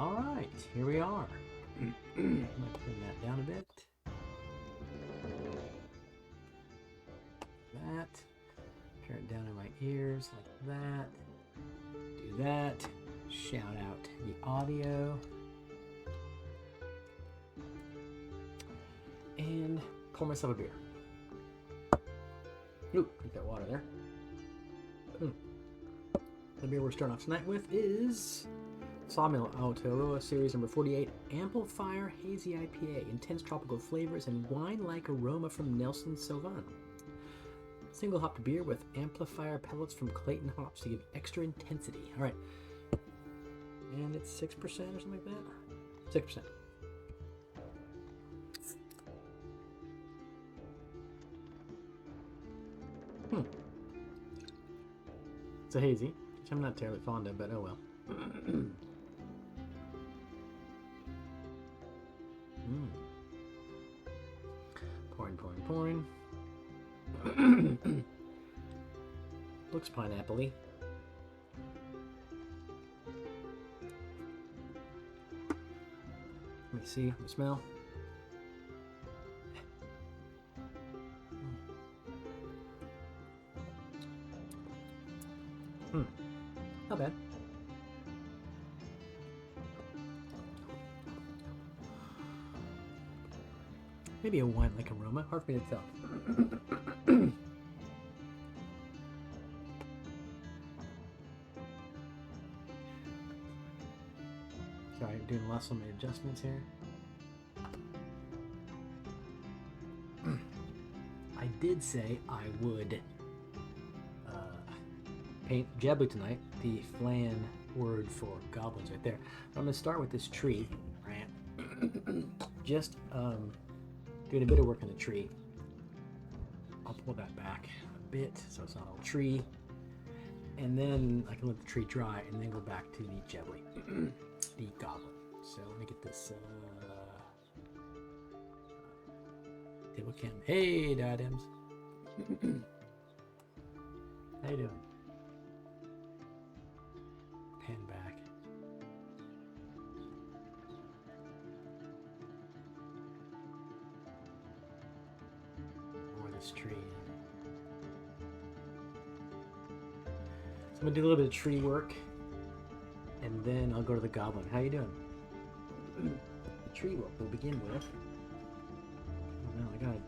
All right, here we are. I'm going to turn that down a bit. That. Turn it down in my ears like that. Do that. Shout out the audio. And pour myself a beer. Ooh, drink that water there. The beer we're starting off tonight with is Sawmill Aotearoa Series number 48 Amplifier Hazy IPA. Intense tropical flavors and wine-like aroma from Nelson Sauvin. Single hopped beer with amplifier pellets from Clayton hops to give extra intensity. All right. And it's 6% or something like that? 6%. It's a hazy, which I'm not terribly fond of, but oh well. Pouring. Looks pineapple-y. Let me see, let me smell. Not bad. Maybe a wine-like aroma. Hard for me to tell. Sorry, I'm doing last minute adjustments here. I did say I would paint jebli tonight, the Flan word for goblins right there. I'm going to start with this tree, right? Just doing a bit of work on the tree. I'll pull that back a bit so it's not all tree. And then I can let the tree dry and then go back to the jebli, the goblin. So let me get this table cam. Hey, Diadems. How you doing? Pan back. More of this tree. So I'm gonna do a little bit of tree work, and then I'll go to the goblin. How you doing? The tree work we'll begin with. Well, I got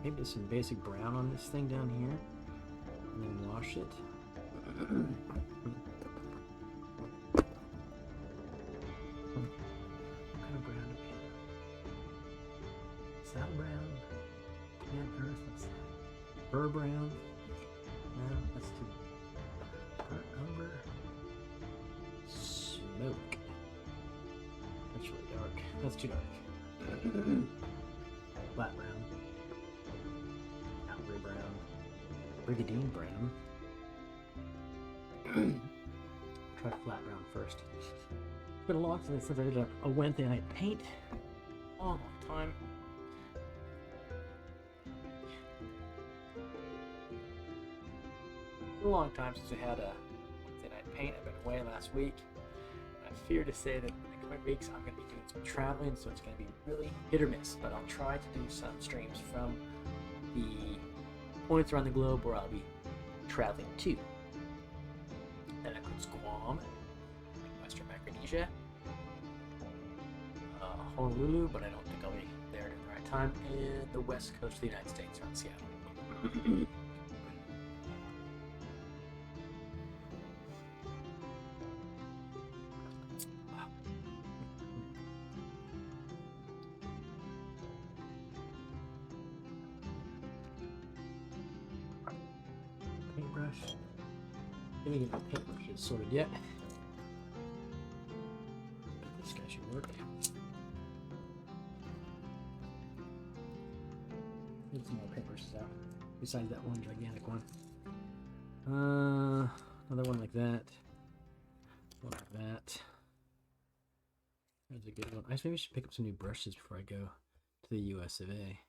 maybe some basic brown on this thing down here, and then wash it. Burr brown. No, that's too dark. Umber. Smoke. That's really dark. That's too dark. Flat brown. Outbury brown. Brigadine brown. Try flat brown first. It's been a long time since I did a Wednesday night paint. Long time. A long time since I had a Wednesday night paint. I've been away last week. I fear to say that in the coming weeks I'm going to be doing some traveling, so it's going to be really hit or miss. But I'll try to do some streams from the points around the globe where I'll be traveling to. That includes Guam, Western Micronesia, Honolulu, but I don't think I'll be there at the right time, and the west coast of the United States around Seattle. Paintbrush. Let me get my paintbrushes sorted yet. But this guy should work. Need some more paintbrushes out. Besides that one gigantic one. Another one like that. One like that. That's a good one. Maybe I should pick up some new brushes before I go to the US of A.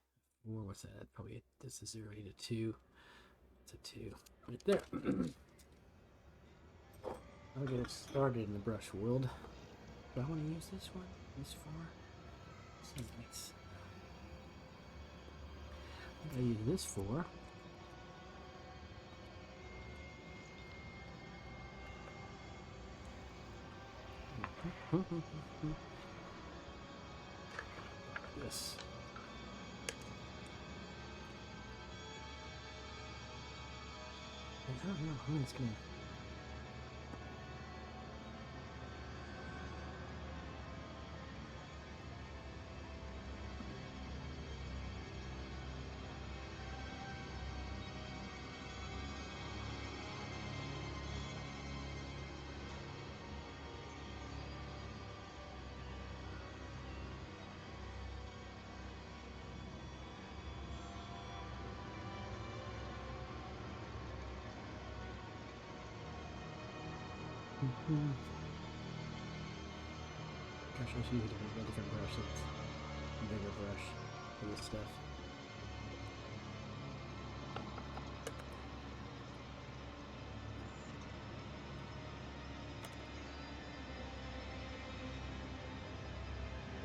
Or what's that? Probably this is 0.8 to 2. It's a 2. Right there. I'll get it started in the brush world. Do I want to use this one? This for? So nice. What do I use this for? This. I don't know. I'm just gonna. Gosh, I should use a different brush. It's a bigger brush for this stuff.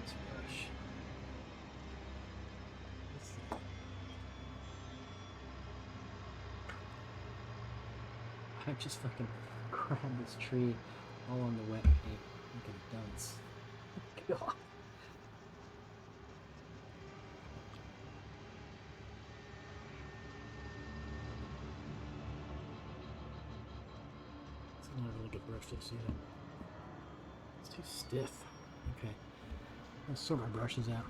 This brush. Let's see. I just fucking grabbed this tree all on the wet paint like a dunce. God. It's not a really good brush to see that. It's too stiff. Okay. Let's sort my brushes out.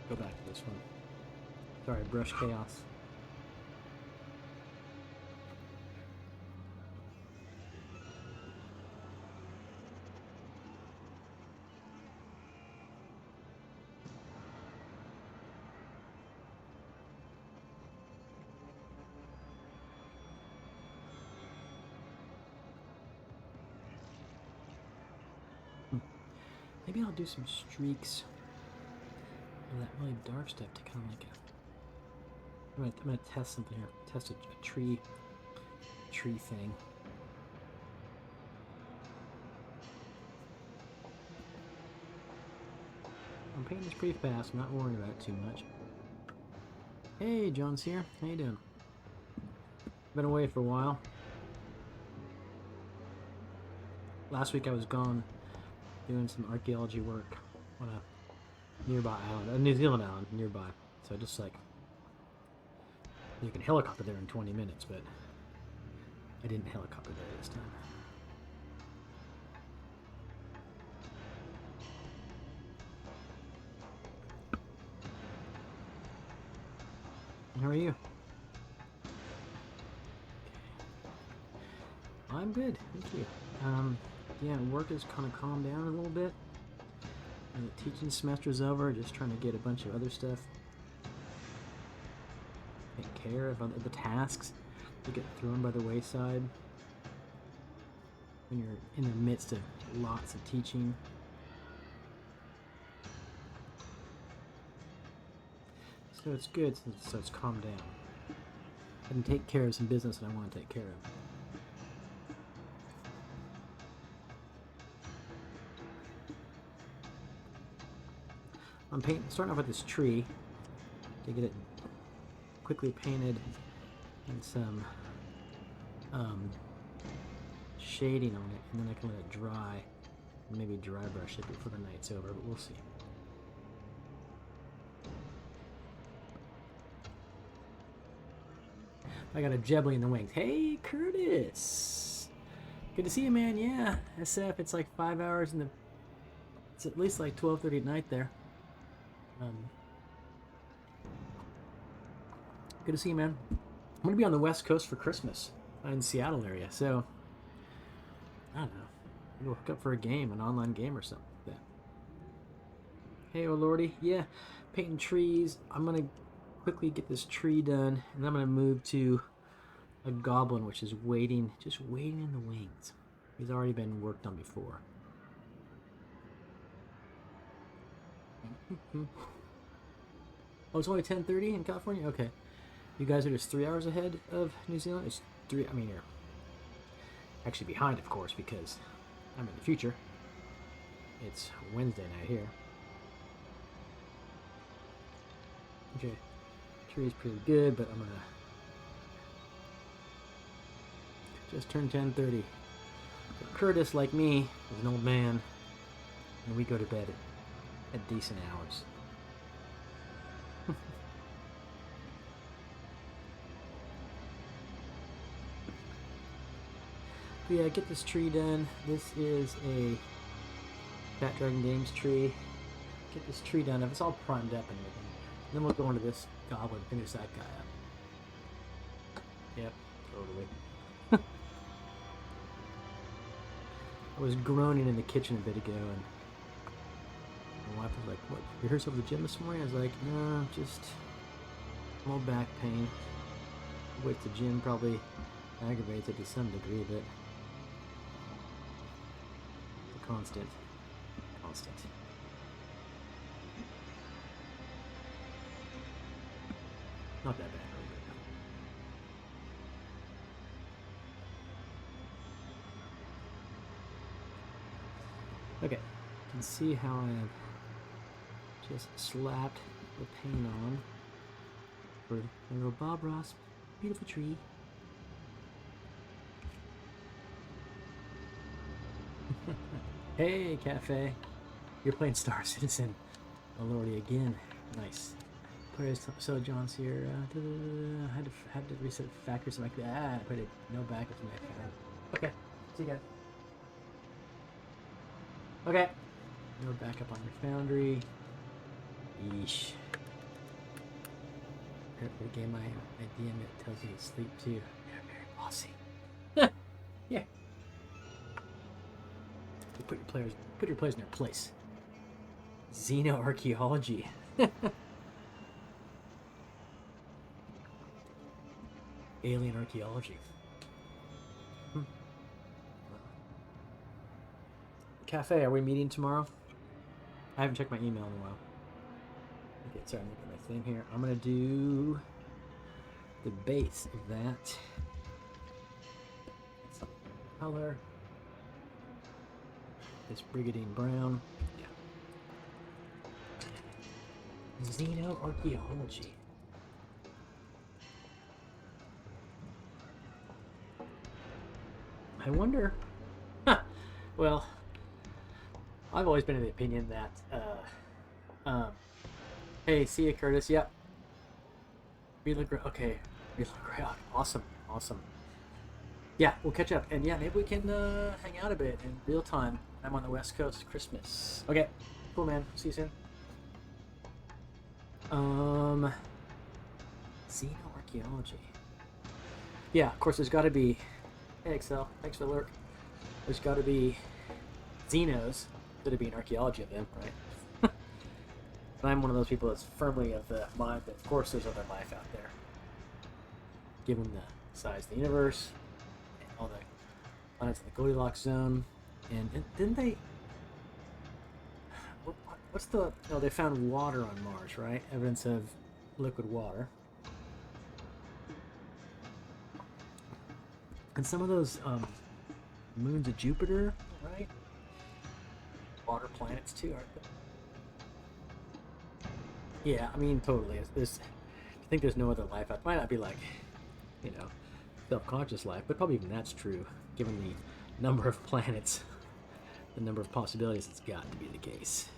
Go back to this one. Sorry, brush chaos. Maybe I'll do some streaks of that really dark stuff to kind of like I'm gonna test something here. Test a tree thing. I'm painting this pretty fast. I'm not worrying about it too much. Hey, John's here. How you doing? Been away for a while. Last week I was gone doing some archaeology work on a nearby island, a New Zealand island nearby. So just like you can helicopter there in 20 minutes, but I didn't helicopter there this time. How are you? I'm good, thank you. Yeah, work has kind of calmed down a little bit. And the teaching semester's over, just trying to get a bunch of other stuff. Take care of the tasks that get thrown by the wayside when you're in the midst of lots of teaching. So it's good, so it's calmed down. I can take care of some business that I want to take care of. I'm starting off with this tree to get it quickly painted and some shading on it, and then I can let it dry and maybe dry brush it before the night's over, but we'll see. I got a jebli in the wings. Hey, Curtis! Good to see you, man. Yeah, SF, it's like 5 hours in the... It's at least like 12:30 at night there. Good to see you, man. I'm going to be on the West Coast for Christmas in Seattle area, so I don't know. Maybe we'll hook up for a game, an online game or something like that. Hey, oh lordy. Yeah, painting trees. I'm going to quickly get this tree done, and I'm going to move to a goblin, which is just waiting in the wings. He's already been worked on before. Oh, it's only 10:30 in California. Okay, you guys are just 3 hours ahead of New Zealand. It's three. I mean, you're actually behind, of course, because I'm in the future. It's Wednesday night here. Okay, tree's pretty good, but I'm gonna just turn 10:30. But Curtis, like me, is an old man, and we go to bed at decent hours. But yeah, get this tree done. This is a Fat Dragon Games tree. Get this tree done. If it's all primed up and everything, then we'll go into this goblin, finish that guy up. Yep, totally. I was groaning in the kitchen a bit ago, and my wife was like, "What? You rehearsed over the gym this morning?" I was like, "No, just small back pain." Which the gym probably aggravates it to some degree, but it's a constant. Not that bad, really. Okay, you can see how I have just slapped the paint on for the little Bob Ross beautiful tree. Hey, Cafe. You're playing Star Citizen. Oh, lordy, again. Nice. Players, so John's here. Had to reset factors like that. I put it no backup to my account. Okay. See you guys. Okay. No backup on your foundry. Yeesh. Apparently the game I DM it tells you to sleep too. You're very bossy. Yeah. Put your players in their place. Xenoarchaeology. Alien archaeology. Cafe, are we meeting tomorrow? I haven't checked my email in a while. Okay, sorry, I'm looking at my thing here. I'm gonna do the base of that. Color. This Brigadine Brown. Yeah. Xenoarchaeology. I wonder. Huh. Well, I've always been of the opinion that. Hey, see you, Curtis. Yep. Okay. Greyhawk. Awesome. Yeah, we'll catch up, and yeah, maybe we can hang out a bit in real time. I'm on the West Coast. Christmas. Okay. Cool, man. See you soon. Xenoarchaeology. Yeah, of course. There's got to be. Hey, Excel. Thanks for the lurk. There's got to be Xenos. There'd be an archaeology of them, right? And I'm one of those people that's firmly of the mind that, of course, there's other life out there. Given the size of the universe, and all the planets in the Goldilocks zone, and didn't they? What's the? Oh, they found water on Mars, right? Evidence of liquid water. And some of those moons of Jupiter, right? Water planets too, aren't they? Yeah, I mean, totally. I think there's no other life out. Might not be like, you know, self-conscious life, but probably even that's true, given the number of planets, the number of possibilities. It's got to be the case.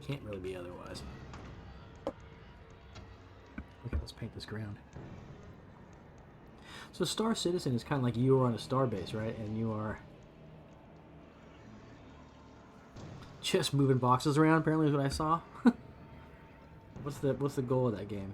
Can't really be otherwise. Okay, let's paint this ground. So Star Citizen is kind of like you are on a star base, right? And you are just moving boxes around. Apparently, is what I saw. What's the goal of that game?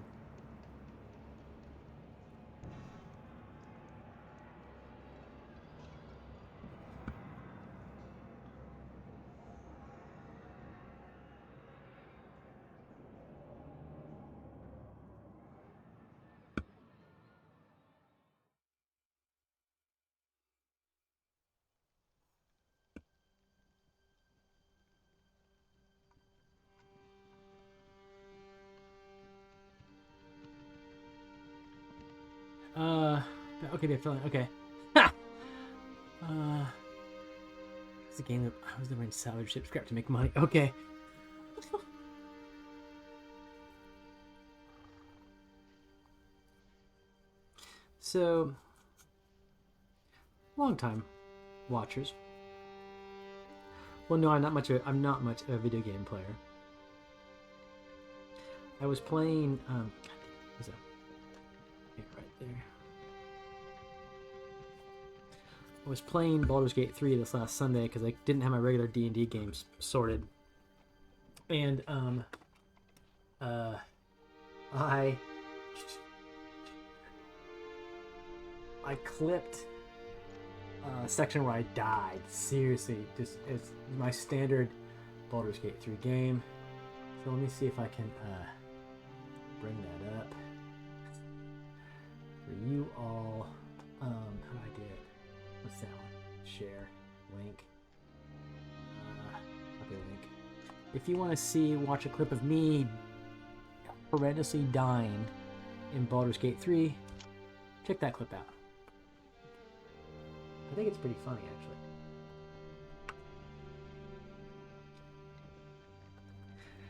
Okay, they're filling. Okay. Ha! It's a game that I was never in salvage ship scrap to make money. Okay. So, long time watchers. Well, no, I'm not much of a video game player. I was playing. What's that? Yeah, right there. I was playing Baldur's Gate 3 this last Sunday because I didn't have my regular D&D games sorted, and I clipped a section where I died. Seriously, just it's my standard Baldur's Gate 3 game. So let me see if I can bring that up for you all. How do I do it? What's that one? Share, link, copy link. If you want to watch a clip of me horrendously dying in Baldur's Gate 3, check that clip out. I think it's pretty funny, actually.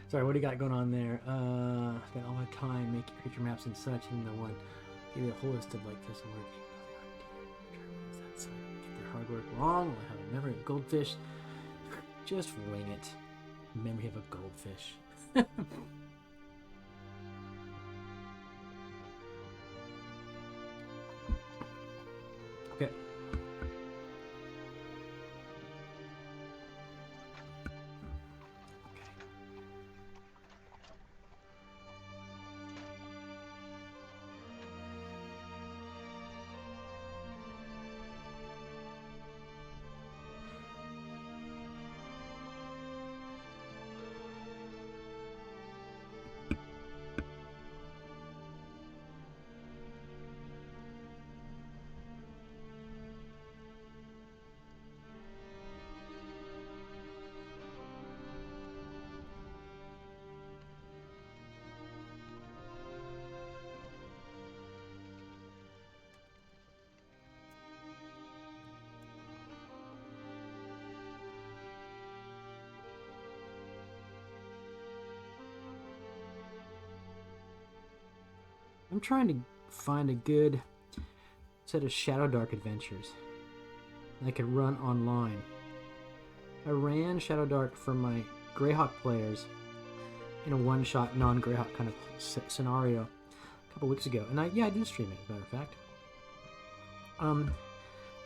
Sorry, what do you got going on there? Spend all my time making creature maps and such, and the one give you a whole list of like this work. Get their hard work wrong. We'll have a memory of goldfish. Just wing it. Memory of a goldfish. Okay. I'm trying to find a good set of Shadow Dark adventures that I could run online. I ran Shadow Dark for my Greyhawk players in a one-shot, non-Greyhawk kind of scenario a couple weeks ago, and I did stream it, as a matter of fact.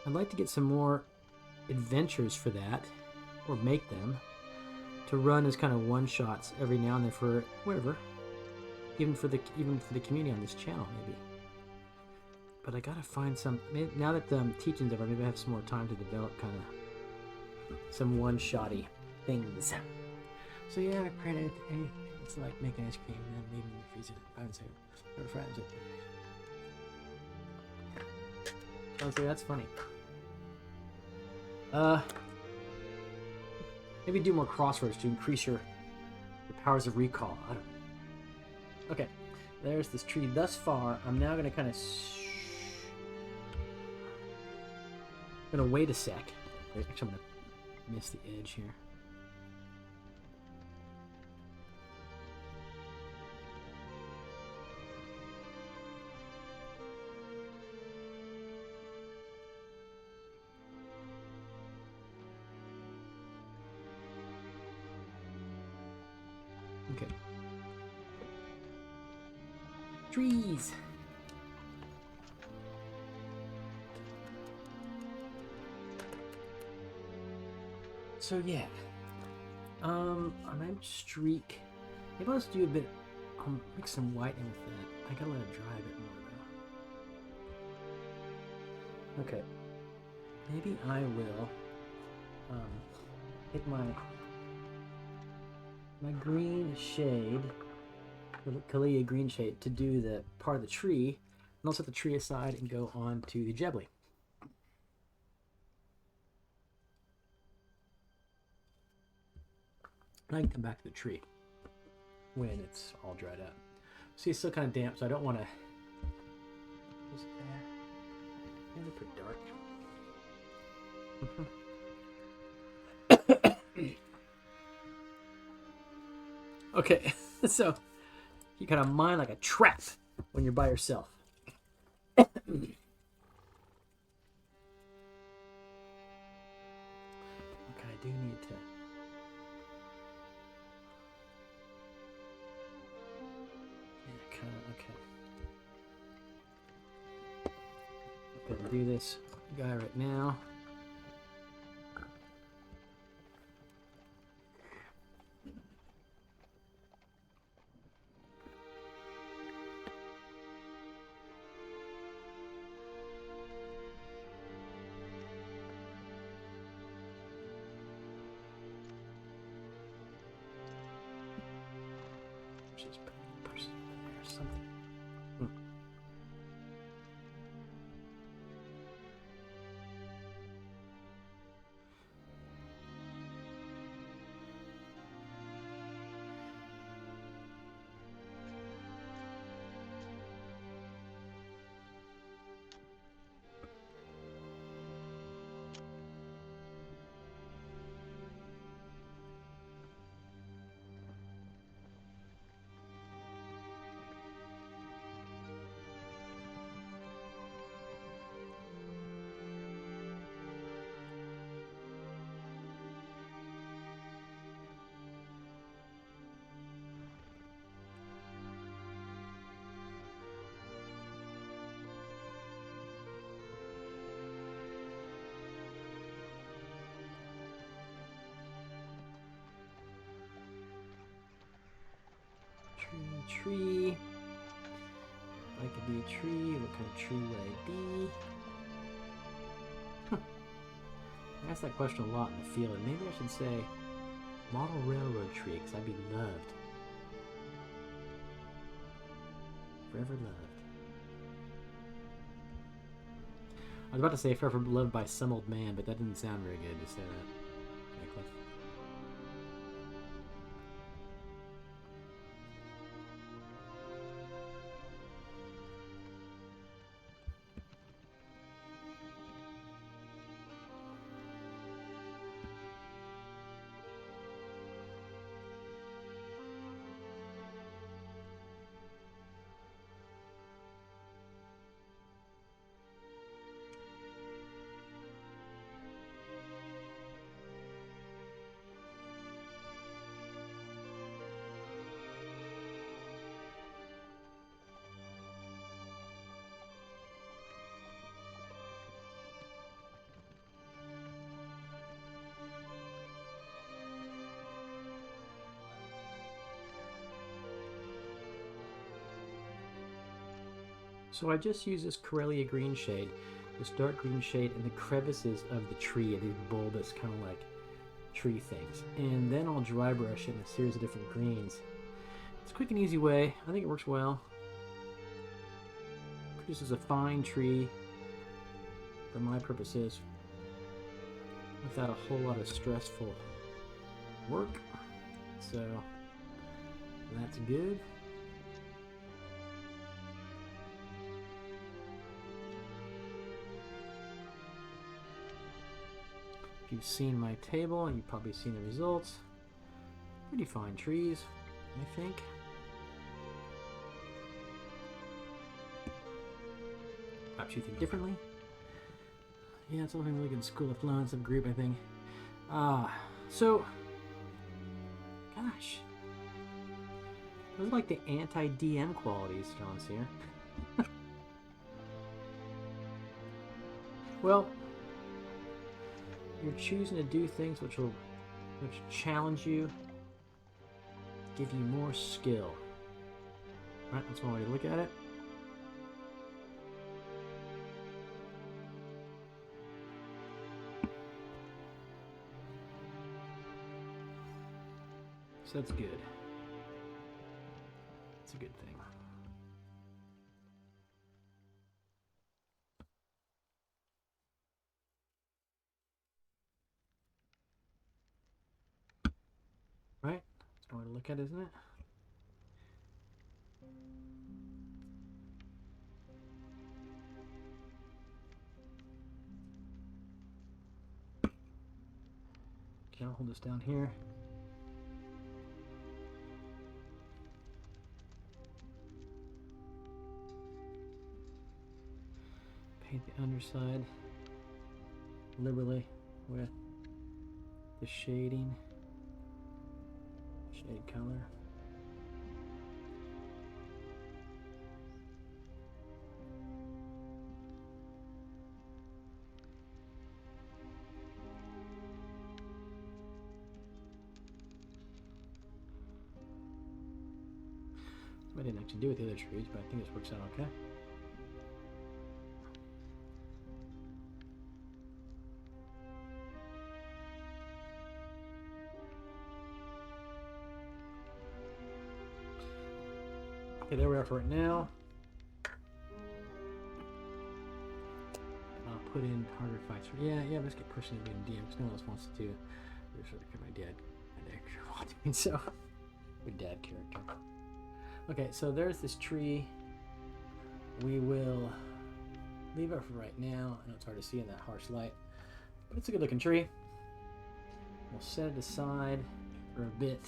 I'd like to get some more adventures for that, or make them, to run as kind of one-shots every now and then for whatever. Even for the community on this channel, maybe. But I gotta find some. Now that the teaching's over, maybe I have some more time to develop kind of some one-shotty things. So yeah, credit. Hey, it's like making ice cream and then leaving it in the freezer. I would say, or friends. Honestly, that's funny. Maybe do more crosswords to increase your powers of recall. I don't know. Okay, there's this tree thus far. I'm now going to kind of... going to wait a sec. Wait, actually, I'm going to miss the edge here. Okay. Trees. So yeah, I might streak. Maybe I'll just do a bit. I'll mix some white in with that. I gotta let it dry a bit more though. Okay. Maybe I will hit my green shade. Kalia green shade to do the part of the tree, and I'll set the tree aside and go on to the jebli. And I can come back to the tree when it's all dried up. See, it's still kind of damp, so I don't want to. Is it there? pretty dark. Okay, so you gotta mine like a trap when you're by yourself. Okay, I do need to. Yeah, kind of. Okay. I'm gonna do this guy right now. Just push it in there or something. Tree. I could be a tree. What kind of tree would I be? I ask that question a lot in the field, and maybe I should say model railroad tree, because I'd be loved. Forever loved. I was about to say forever loved by some old man, but that didn't sound very good to say that. Okay, Cliff. So I just use this Corellia green shade, this dark green shade in the crevices of the tree, these bulbous kind of like tree things. And then I'll dry brush in a series of different greens. It's a quick and easy way. I think it works well. Produces a fine tree for my purposes without a whole lot of stressful work. So that's good. If you've seen my table, you've probably seen the results. Pretty fine trees, I think. Perhaps you think differently. Yeah, it's something really good school of flow and some group, I think. So, gosh. Those are like the anti-DM qualities John's here. Well, you're choosing to do things which challenge you, give you more skill. Right, that's one way to look at it. So that's good. It's a good thing. Right? That's one way to look at it, isn't it? Okay, I'll hold this down here. Paint the underside liberally with the shade color. I didn't actually do with the other trees, but I think this works out okay. Okay, there we are for right now. I'll put in harder fights. Yeah, let's get personally being DM because no one else wants to do. There's sort of my dad watching, so your dad character. Okay, so there's this tree. We will leave it for right now. I know it's hard to see in that harsh light, but it's a good looking tree. We'll set it aside for a bit.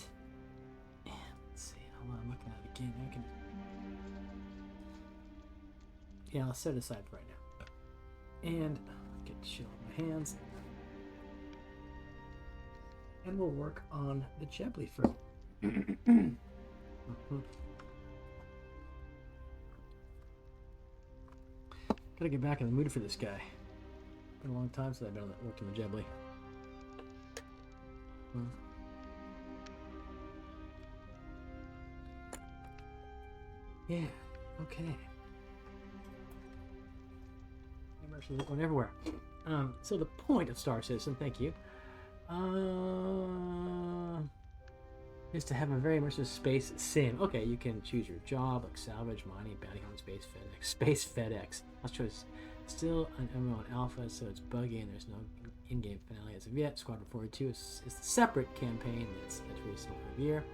And let's see, hold on, I'm looking at it again. Yeah, I'll set it aside for right now. And get the shit off my hands. And we'll work on the jebli fruit. Gotta get back in the mood for this guy. Been a long time since I've been worked on the jebli. Yeah, okay. Immersion is going everywhere. So the point of Star Citizen, thank you, is to have a very immersive space sim. Okay, you can choose your job, like salvage, mining, bounty hunting, space FedEx. Let's choose still an MMO alpha, so it's buggy and there's no in-game finale as of yet. Squadron 42 is a separate campaign that's releasing for a year.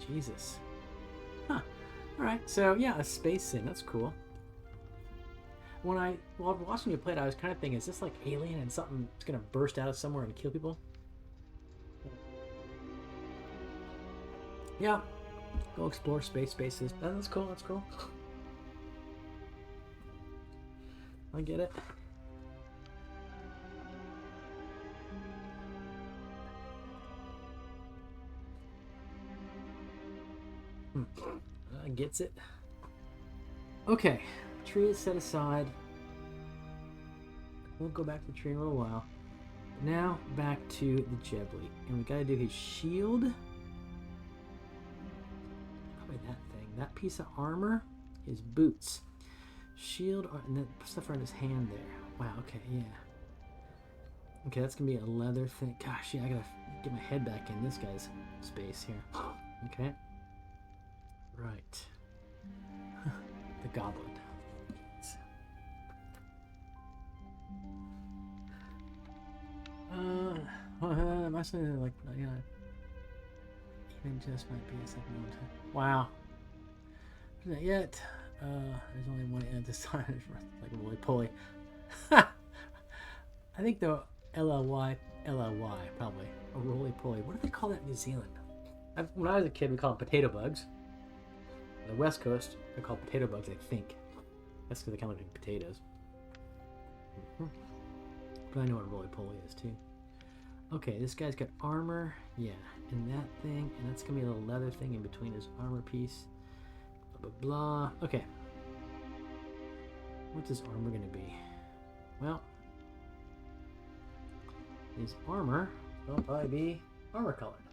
Jesus. Huh. Alright, so yeah, a space sim, that's cool. While watching you play it, I was kind of thinking, is this like Alien and something's gonna burst out of somewhere and kill people? Yeah. Go explore spaces. That's cool, that's cool. I get it. Gets it. Okay, tree is set aside. We'll go back to the tree in a little while. Now back to the jebli, and we gotta do his shield. Probably that thing. That piece of armor, his boots, shield, and then stuff around his hand there. Wow. Okay. Yeah. Okay, that's gonna be a leather thing. Gosh, yeah, I gotta get my head back in this guy's space here. Okay. Right. The goblin. My son, like, you know, even just might be a second one. Wow. Not yet. There's only one at this time. Like a roly poly. I think the LLY, probably. A roly poly. What do they call that in New Zealand? When I was a kid, we called them potato bugs. On the West Coast, they're called potato bugs, I think. That's because they kind of look like potatoes. But I know what a roly poly is, too. Okay, this guy's got armor. Yeah, and that thing. And that's going to be a little leather thing in between his armor piece. Blah, blah, blah. Okay. What's his armor going to be? Well, his armor will probably be armor colored.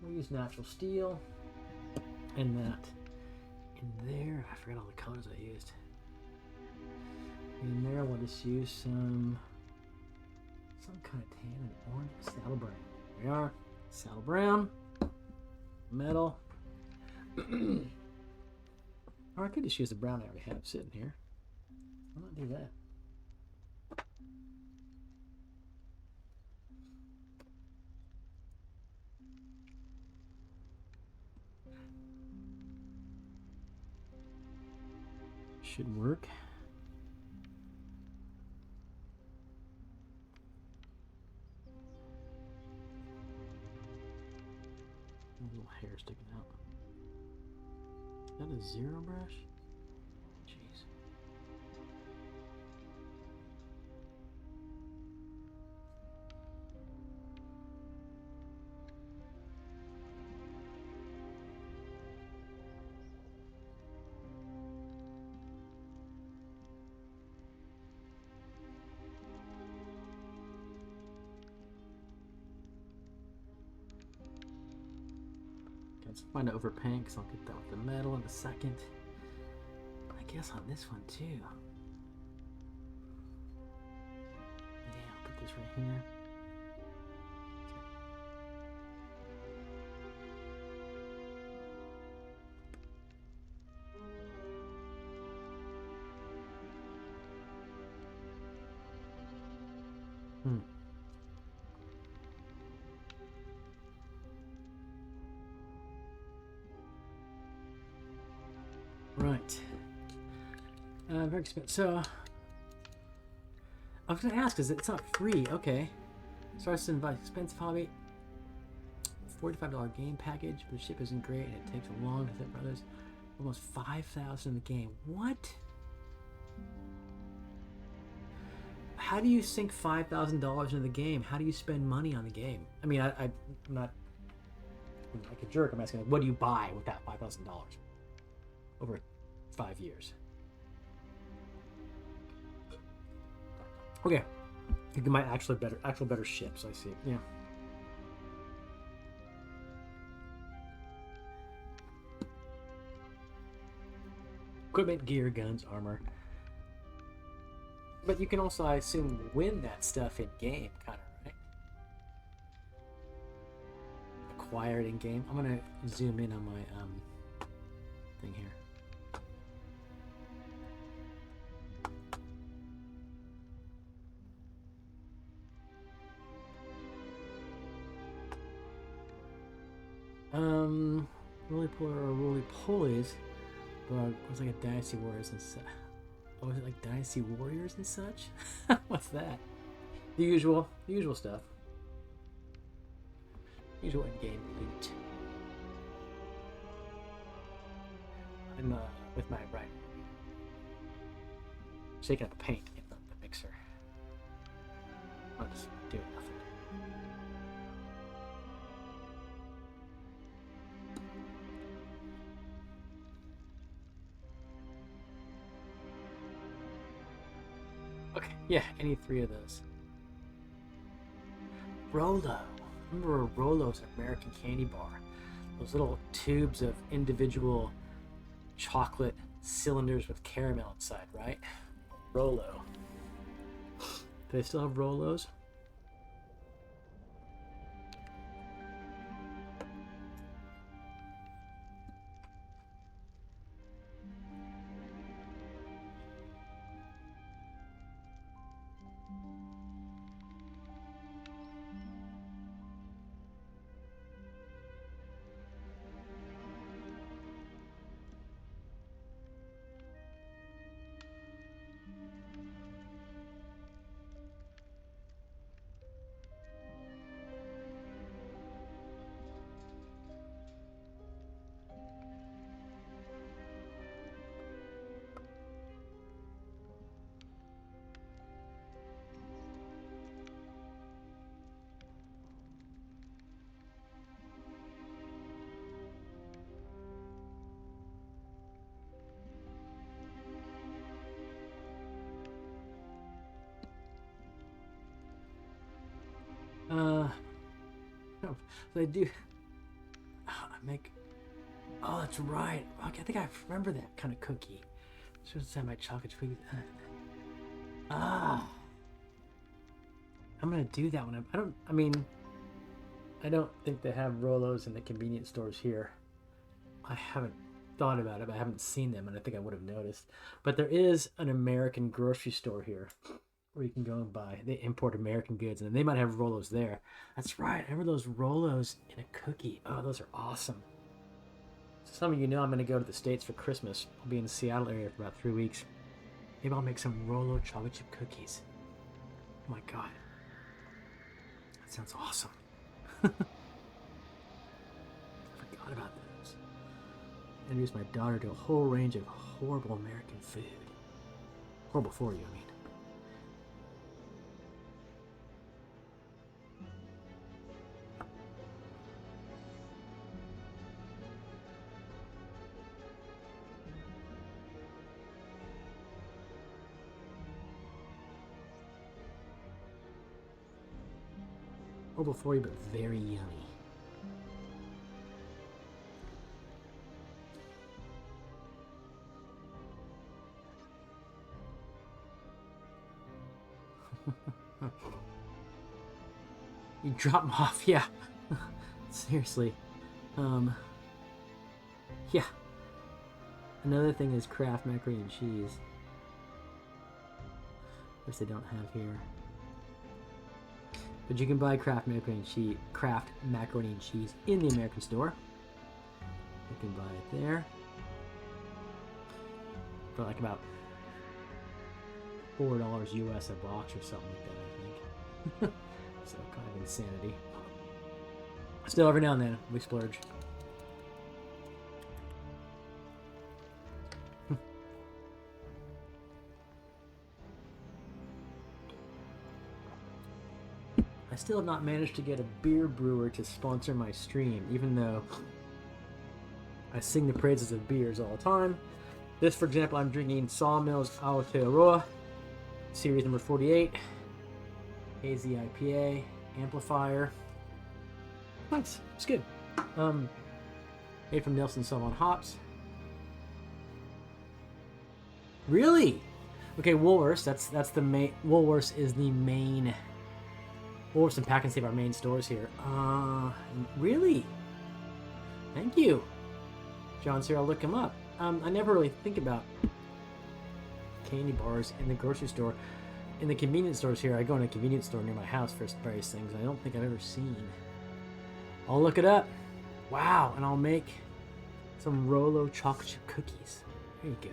We'll use natural steel. And that in there, I forgot all the colors I used. In there, we'll just use some kind of tan and orange. Saddle brown. There we are. Saddle brown. Metal. Or I could just use the brown I already have sitting here. Why not do that? Should work. hair sticking out. Is that a zero brush? Jeez. Let's find out overpaint because I'll get that with the metal in a second. I guess on this one too. Yeah, I'll put this right here. Okay. Right. Very expensive. So, I was going to ask, is it's not free? Okay. Starts to invite expensive hobby. $45 game package, but the ship isn't great and it takes a long to set for others. Almost $5,000 in the game. What? How do you sink $5,000 into the game? How do you spend money on the game? I mean, I'm not like a jerk. I'm asking, like, what do you buy with that $5,000 over 5 years? Okay, you can buy actual better ships. I see. Yeah. Equipment, gear, guns, armor. But you can also, I assume, win that stuff in game, kind of, right? Acquire it in game. I'm gonna zoom in on my thing here. Roly polies, but it was like a Dynasty Warriors and such. Oh, is it like Dynasty Warriors and such? What's that? The usual stuff. Usual in-game loot. I'm with my right, shaking up the paint in the mixer. I'm just doing nothing. Okay, yeah, any three of those. Rolo. Remember Rolo's American candy bar? Those little tubes of individual chocolate cylinders with caramel inside, right? Rolo. Do they still have Rolos? No, they do. I make. Oh, that's right. Okay, I think I remember that kind of cookie. Should have my chocolate cookie. I'm gonna do that one. I don't think they have Rolos in the convenience stores here. I haven't thought about it, but I haven't seen them, and I think I would have noticed. But there is an American grocery store here where you can go and buy. They import American goods, and they might have Rolos there. That's right. I remember those Rolos in a cookie. Oh, those are awesome. So some of you know I'm going to go to the States for Christmas. I'll be in the Seattle area for about 3 weeks. Maybe I'll make some Rolo chocolate chip cookies. Oh my god. That sounds awesome. I forgot forgot about those. Introduced my daughter to a whole range of horrible American food. Horrible for you, I mean. Horrible for you, but very yummy. You drop them off, yeah. Seriously. Yeah. Another thing is Kraft macaroni and cheese, which they don't have here. But you can buy Kraft macaroni and cheese in the American store. You can buy it there for like about $4 US a box or something like that, I think. So kind of insanity. Still, every now and then we splurge. I still have not managed to get a beer brewer to sponsor my stream, even though I sing the praises of beers all the time. This, for example, I'm drinking Sawmills Aotearoa, series number 48, hazy IPA, amplifier. Nice, it's good. Made from Nelson Sauvin hops. Really? Okay, Woolworths. That's the main. Woolworths is the main. Woolworths and Pack and Save are main stores here. Really? Thank you, John's here. I'll look him up. I never really think about candy bars in the grocery store. In the convenience stores here, I go in a convenience store near my house for various things I don't think I've ever seen. I'll look it up. Wow, and I'll make some Rolo chocolate chip cookies. There you go.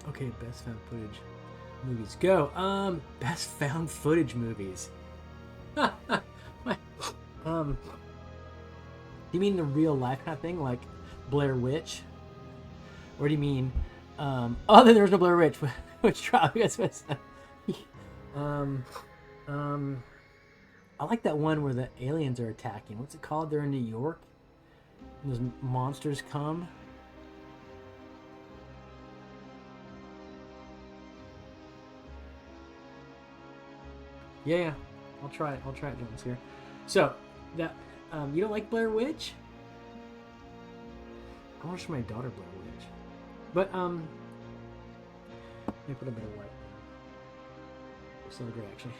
Okay, best found footage movies. Go. Best found footage movies. You mean the real life kind of thing, like Blair Witch? Or do you mean, oh, then there was no Blair Witch. Which trial? I like that one where the aliens are attacking. What's it called? They're in New York. And those monsters come. Yeah, I'll try it. John's here. So, that you don't like Blair Witch? I want to show my daughter Blair Witch, but let me put a bit of light. It's not great, actually.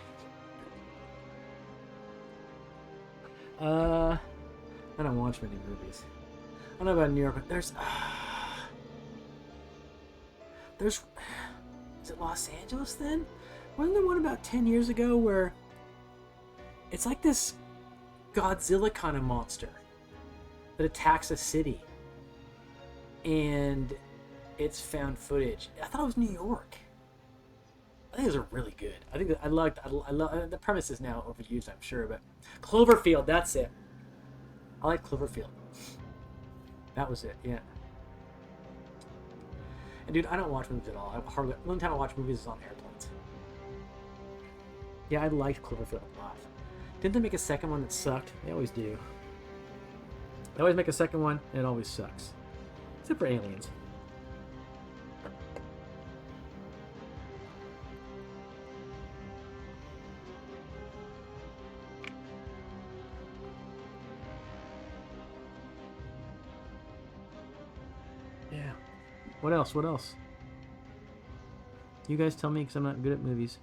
I don't watch many movies. I don't know about New York, but there's is it Los Angeles then? Wasn't there one about 10 years ago where it's like this Godzilla kind of monster that attacks a city, and it's found footage? I thought it was New York. I think those are really good. I think that I love the premise is now overused, I'm sure, but Cloverfield, that's it. I like Cloverfield. That was it, yeah. And dude, I don't watch movies at all. The only time I watch movies is on airplanes. Yeah, I liked Cloverfield a lot. Didn't they make a second one that sucked? They always do. They always make a second one, and it always sucks. Except for Aliens. Yeah. What else? What else? You guys tell me, because I'm not good at movies.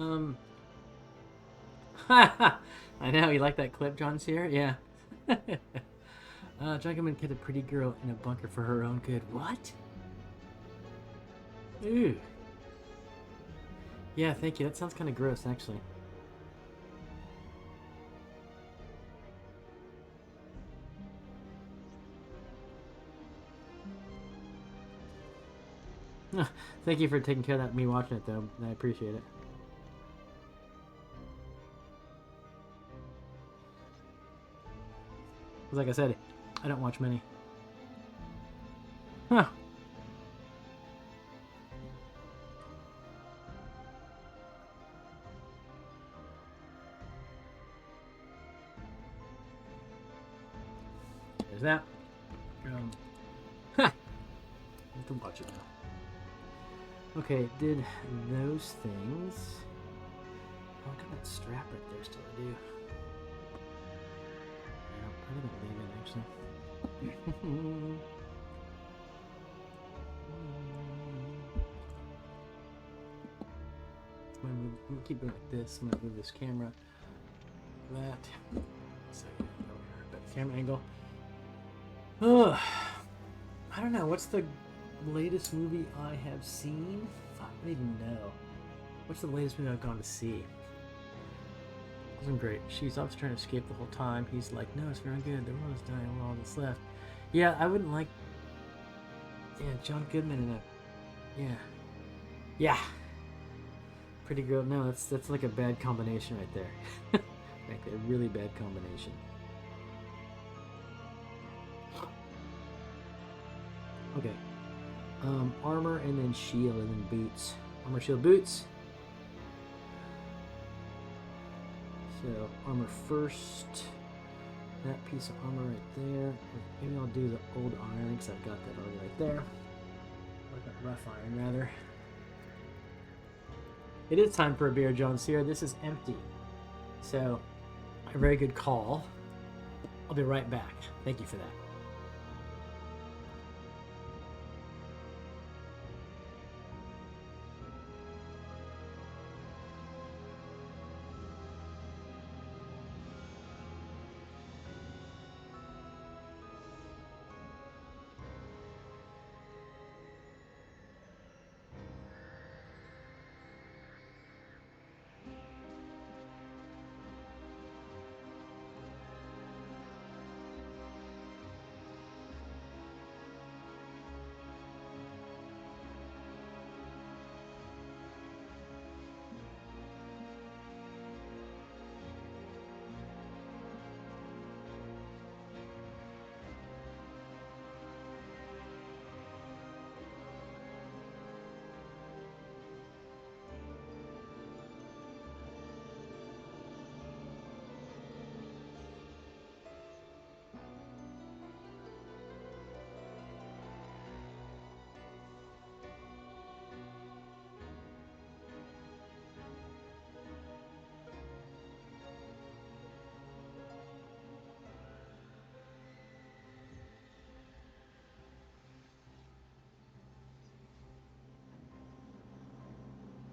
Um, I know, you like that clip, John Sear? Yeah. John Goodman kept a pretty girl in a bunker for her own good. What? Ooh. Yeah, thank you. That sounds kind of gross, actually. Thank you for taking care of that, me watching it, though. I appreciate it. Because like I said, I don't watch many. Huh. There's that. Ha! I have to watch it now. Okay, did those things... Oh, look at that strap right there still to do. Yeah, I didn't leave it, actually. I'm gonna keep it like this. I'm gonna move this camera. That. So yeah, there we are. Better camera angle. Ugh. I don't know. What's the latest movie I have seen? I don't even know. What's the latest movie I've gone to see? Wasn't great. She's always trying to escape the whole time. He's like, no, it's very good. The world is dying. We're all that's left. Yeah, I wouldn't like. Yeah, John Goodman in it. Yeah. Yeah. Pretty girl. No, that's like a bad combination right there. Like a really bad combination. Okay. Armor and then shield and then boots. Armor, shield, boots. So armor first. That piece of armor right there. Maybe I'll do the old iron because I've got that already right there. Or that rough iron rather. It is time for a beer, John Sear. This is empty. So, a very good call. I'll be right back. Thank you for that.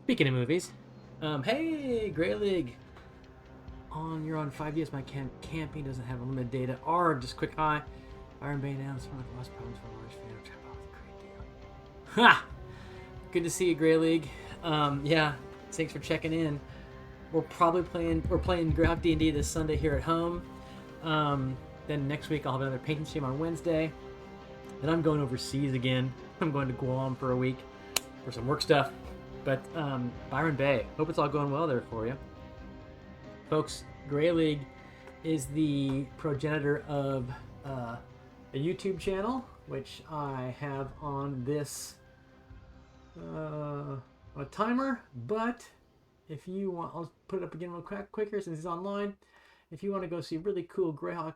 Speaking of movies, hey, Grey League. You're on 5DS. My camping doesn't have unlimited data. Or just quick hi. Iron Bay now. It's one of the less problems for a large fan. Trap out with a great deal. Ha! Good to see you, Grey League. Yeah, thanks for checking in. We're playing Greyhawk D&D this Sunday here at home. Then next week I'll have another painting stream on Wednesday. Then I'm going overseas again. I'm going to Guam for a week for some work stuff. But Byron Bay, hope it's all going well there for you. Folks, Grey League is the progenitor of a YouTube channel, which I have on this a timer. But if you want, I'll put it up again real quicker since it's online. If you want to go see really cool Greyhawk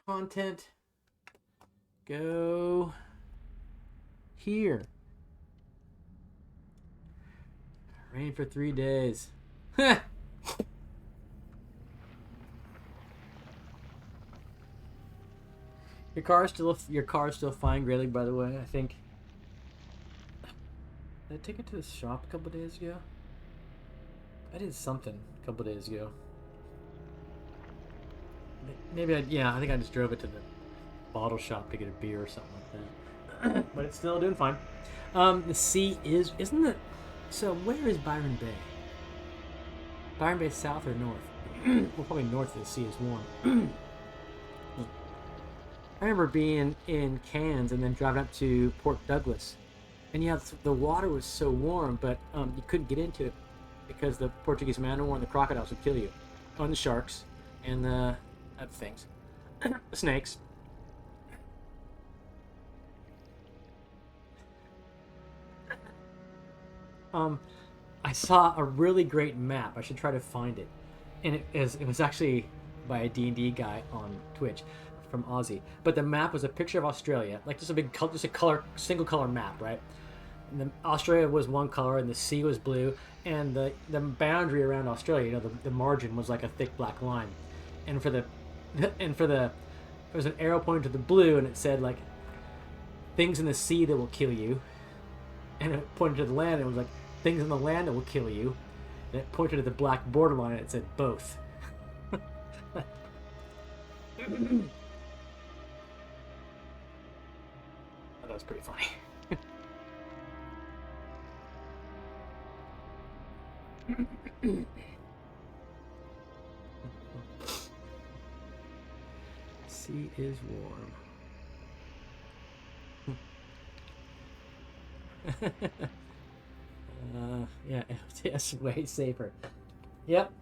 content, go here. Rain for 3 days. Your car's still fine, Grayling, by the way. I think. Did I take it to the shop a couple days ago? I did something a couple days ago. Maybe yeah, I think I just drove it to the bottle shop to get a beer or something like that. But it's still doing fine. The sea isn't it? So where is Byron Bay? Byron Bay south or north? Well, probably north of the sea is warm. I remember being in Cairns and then driving up to Port Douglas. And yeah, the water was so warm, but you couldn't get into it because the Portuguese man and the crocodiles would kill you. And the sharks and the other things. The snakes. I saw a really great map. I should try to find it. And it was actually by a D&D guy on Twitch from Aussie. But the map was a picture of Australia, like just a single color map, right? And then Australia was one color, and the sea was blue, and the boundary around Australia, you know, the margin was like a thick black line. And for the there was an arrow pointing to the blue, and it said like things in the sea that will kill you, and it pointed to the land, and it was like things in the land that will kill you, and it pointed to the black borderline, and it said both. That was pretty funny. Sea is warm. Yeah, LTS way safer. Yep.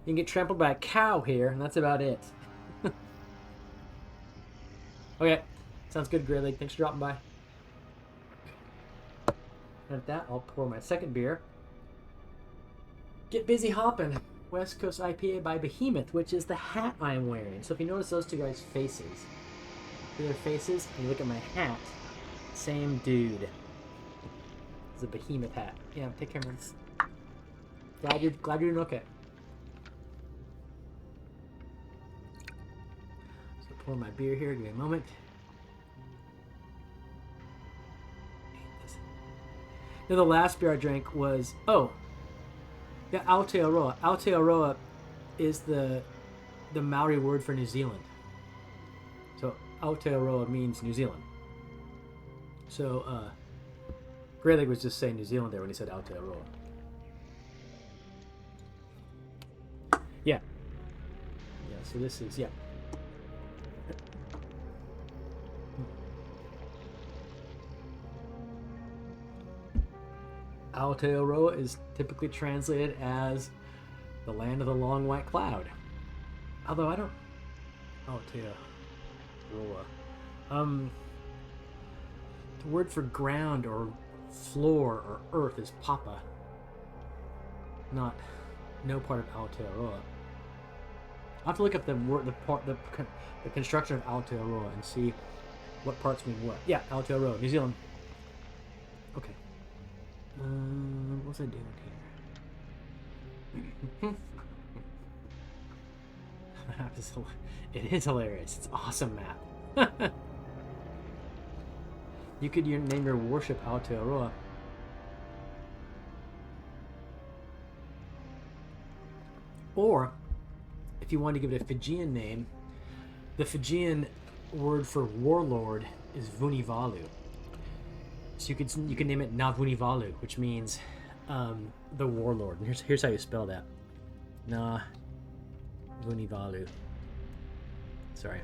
You can get trampled by a cow here, and that's about it. Okay, sounds good, Greyhawk. Thanks for dropping by. And at that, I'll pour my second beer. Get busy hopping. West Coast IPA by Behemoth, which is the hat I'm wearing. So if you notice those two guys' faces, their faces, and you look at my hat, same dude. It's a Behemoth hat. Yeah, take care, man. Glad you're doing okay. So pour my beer here. Give me a moment. Now the last beer I drank was yeah, Aotearoa. Aotearoa is the Maori word for New Zealand. So Aotearoa means New Zealand. So Greyhawk was just saying New Zealand there when he said Aotearoa. Yeah. Yeah, so this is, yeah. Aotearoa is typically translated as the land of the long white cloud. Although I don't... Aotearoa. The word for ground or floor or earth is papa. No part of Aotearoa. I'll have to look up the construction of Aotearoa and see what parts mean what. Yeah, Aotearoa, New Zealand. Okay. What was I doing here? It is hilarious. It's an awesome map. You could name your warship Aotearoa. Or, if you want to give it a Fijian name, the Fijian word for warlord is Vunivalu. So you can name it Navunivalu, which means the warlord. And here's how you spell that. Navunivalu. Sorry.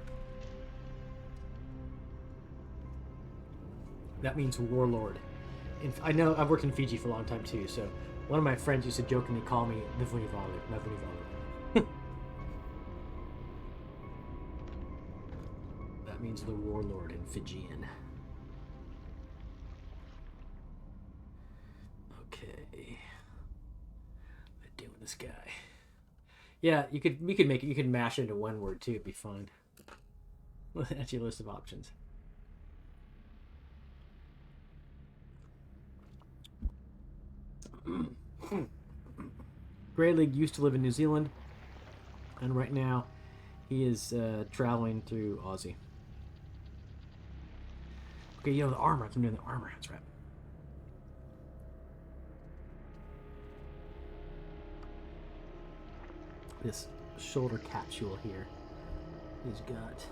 That means warlord. I know I've worked in Fiji for a long time too, so one of my friends used to jokingly call me the Vunivalu, Navunivalu. That means the warlord in Fijian. Okay. What am I doing with this guy? Yeah, we could make it. You could mash it into one word too. It'd be fine. That's your list of options. Greyhawk used to live in New Zealand, and right now he is traveling through Aussie. Okay, the armor. I'm doing the armor. That's right. this shoulder capsule here. He's got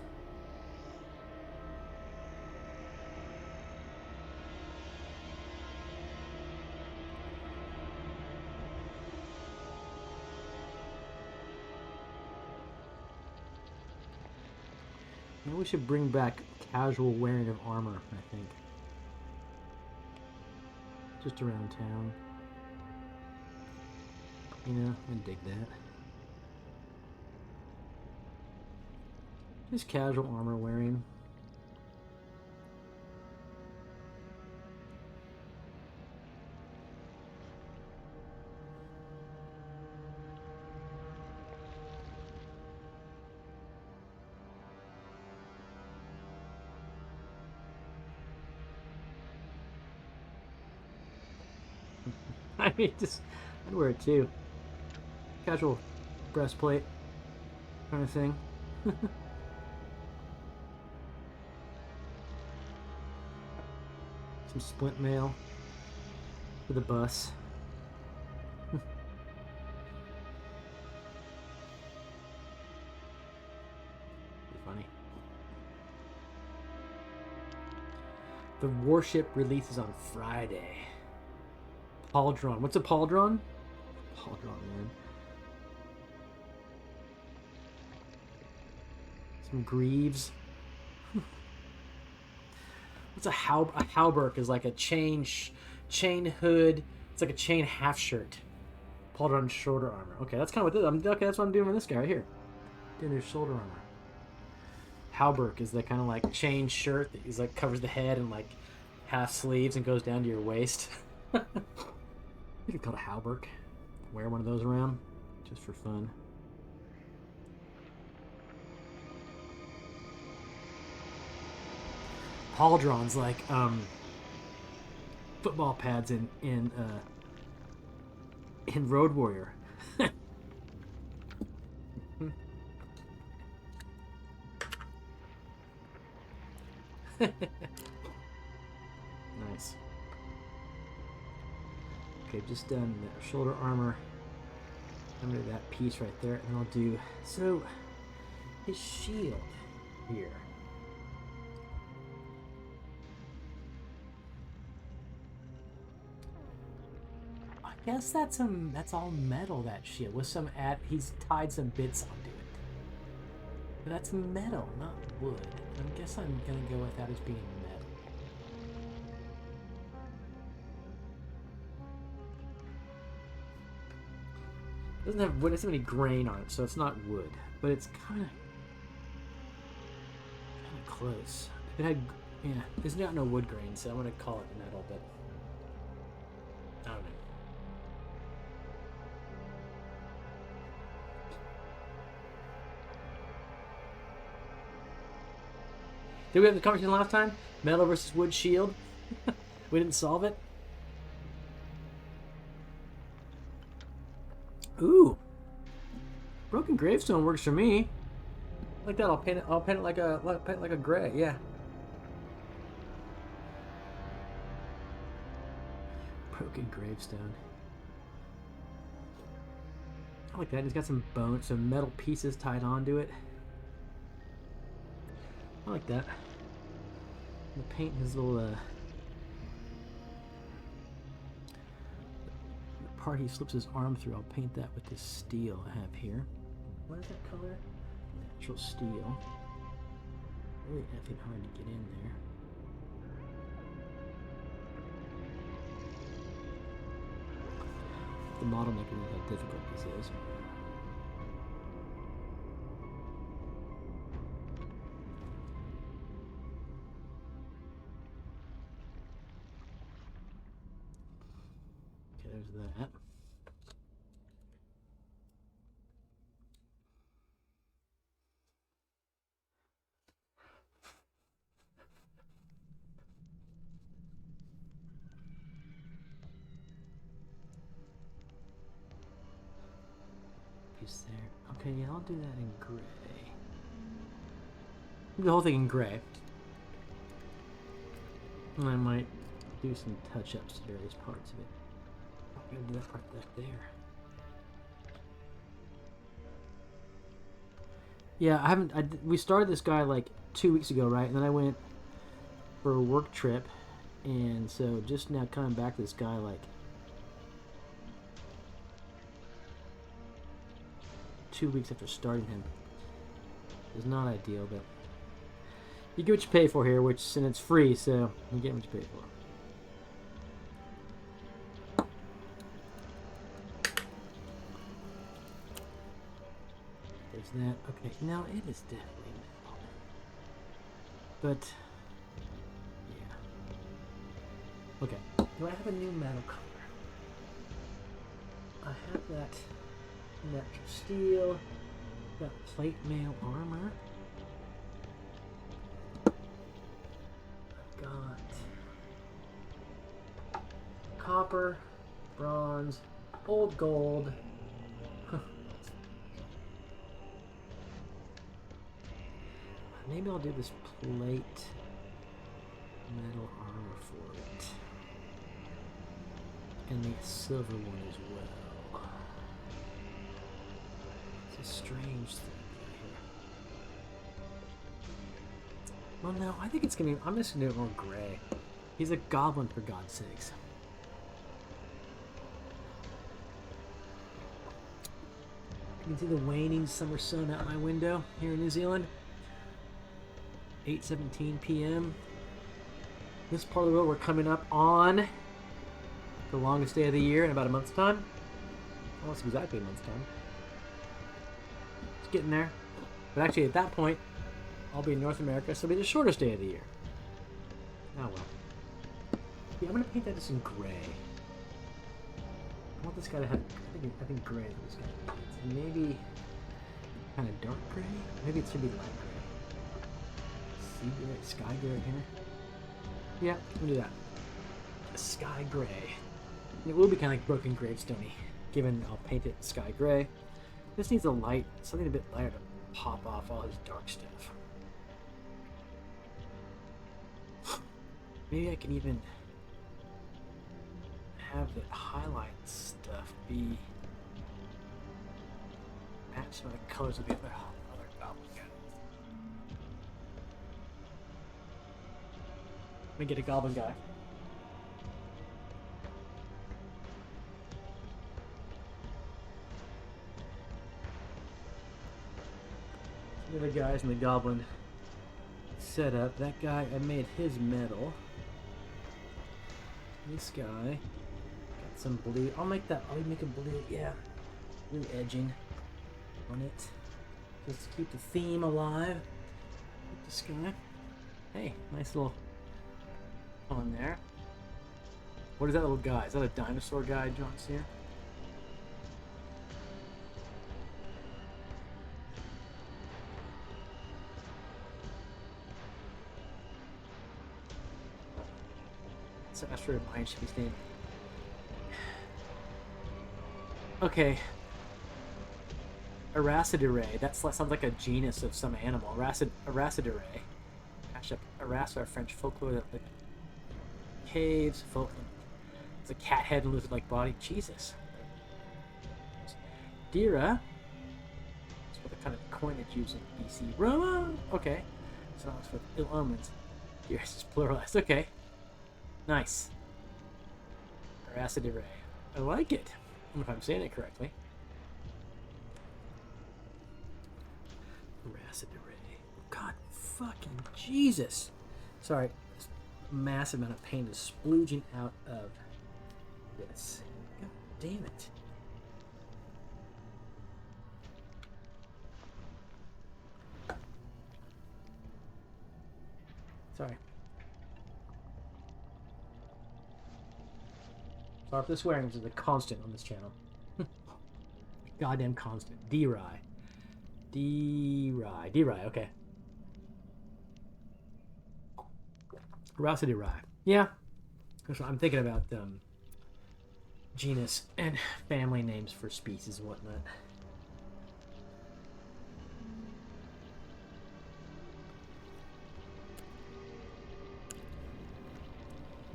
maybe we should bring back casual wearing of armor, I think. Just around town. You know, I dig that. Just casual armor wearing. I mean, just, I'd wear it too. Casual breastplate kind of thing. Some splint mail for the bus. Be funny. The warship releases on Friday. Pauldron. What's a pauldron? Pauldron, man. Some greaves. What's a hauberk? Is like a chain hood. It's like a chain half shirt. Pauldron shoulder armor. Okay, that's kind of what this. Okay, that's what I'm doing with this guy right here. Doing his shoulder armor. Hauberk is the kind of like chain shirt that is like covers the head and like half sleeves and goes down to your waist. I think it's called a hauberk. Wear one of those around, just for fun. Pauldron's like football pads in Road Warrior. Nice. Okay, just done the shoulder armor under that piece right there, and I'll do so his shield here. I guess that's all metal, that shield with some he's tied some bits onto it. But that's metal, not wood. I guess I'm gonna go with that as being metal. It doesn't have wood, it doesn't have any grain on it, so it's not wood. But it's kind of close. If it had, yeah, there's not no wood grain, so I'm gonna call it metal, but I don't know. Did we have the conversation last time? Metal versus wood shield? We didn't solve it? Ooh. Broken gravestone works for me. Like that, I'll paint it like a gray, yeah. Broken gravestone. I like that. It's got some bones, some metal pieces tied onto it. I like that. The paint his little the part he slips his arm through, I'll paint that with this steel I have here. What is that color? Natural steel. Really effing hard to get in there. The model maker knows how difficult this is. Okay, there's that. Piece there. Okay, yeah, I'll do that in gray. The whole thing in gray. And I might do some touch-ups to various parts of it. I'm gonna do that part back there. Yeah, I haven't. We started this guy like 2 weeks ago, right? And then I went for a work trip, and so just now coming back to this guy like 2 weeks after starting him. It's not ideal, but you get what you pay for here, and it's free, so you get what you pay for. There's that. Okay, now it is definitely metal. But, yeah. Okay, do I have a new metal color? I have that natural steel, got plate mail armor. I've got copper, bronze, old gold. Maybe I'll do this plate metal armor for it. And the silver one as well. It's a strange thing here. Well, no, I think it's gonna be. I'm just gonna do it more gray. He's a goblin, for God's sakes. You can see the waning summer sun out my window here in New Zealand. 8:17 p.m. This part of the world, we're coming up on the longest day of the year in about a month's time. Almost exactly a month's time. It's getting there. But actually, at that point, I'll be in North America, so it'll be the shortest day of the year. Oh well. Yeah, I'm gonna paint that just in gray. I want this guy to have. I think gray is what this guy needs, and maybe kind of dark gray. Maybe it should be light gray. Sea gray, sky gray here. Yeah, we'll do that. Sky gray. And it will be kind of like broken gravestone-y, given I'll paint it sky gray. This needs a light, something a bit lighter to pop off all his dark stuff. Maybe I can even have the highlight stuff be match some of the colors of the other goblin guys. Let me get a goblin guy. The other guys in the goblin setup. That guy, I made his metal. This guy got some blue. I'll make a blue, yeah, blue edging on it, just to keep the theme alive. This guy, hey, nice little on there. What is that little guy? Is that a dinosaur guy, John Sear? So that's where mine should be staying. Okay. Aracidae. That sounds like a genus of some animal. Aracidae. Aras are French folklore that live in caves. It's a cat head and lizard-like body. Jesus. Dira. That's what the kind of coinage used in BC. Roma. Okay. So that was for ill omens. Dira is pluralized. Okay. Nice. Aracidae. I like it. I don't know if I'm saying it correctly. Aracidae. God fucking Jesus. Sorry. This massive amount of pain is splooging out of this. God damn it. Sorry. Sorry for the swearing, which is a constant on this channel. Goddamn constant. D-Rye. Okay. Aracidae. Yeah. I'm thinking about genus and family names for species and whatnot.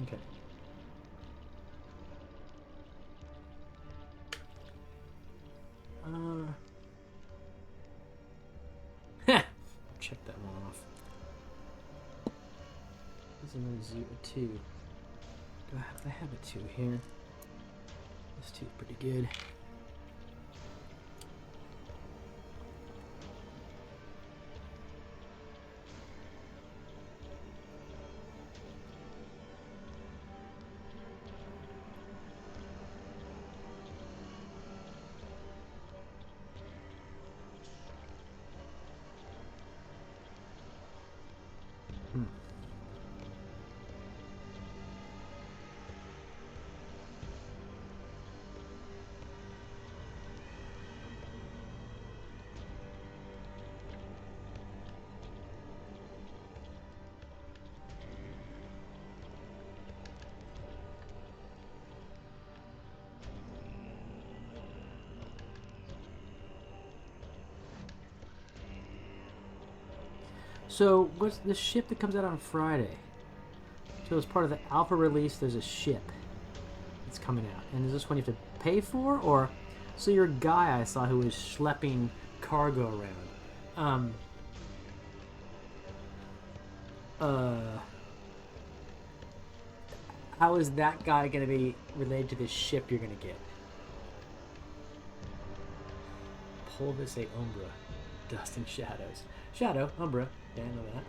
Okay. check that one off. This is another 2. I have a 2 here. This 2 is pretty good. So, what's the ship that comes out on Friday? So, as part of the alpha release, there's a ship that's coming out. And is this one you have to pay for? Or, so you're a guy I saw who was schlepping cargo around. How is that guy going to be related to this ship you're going to get? Polvis a Umbra. Dust and shadows. Shadow, Umbra. Yeah, I know that.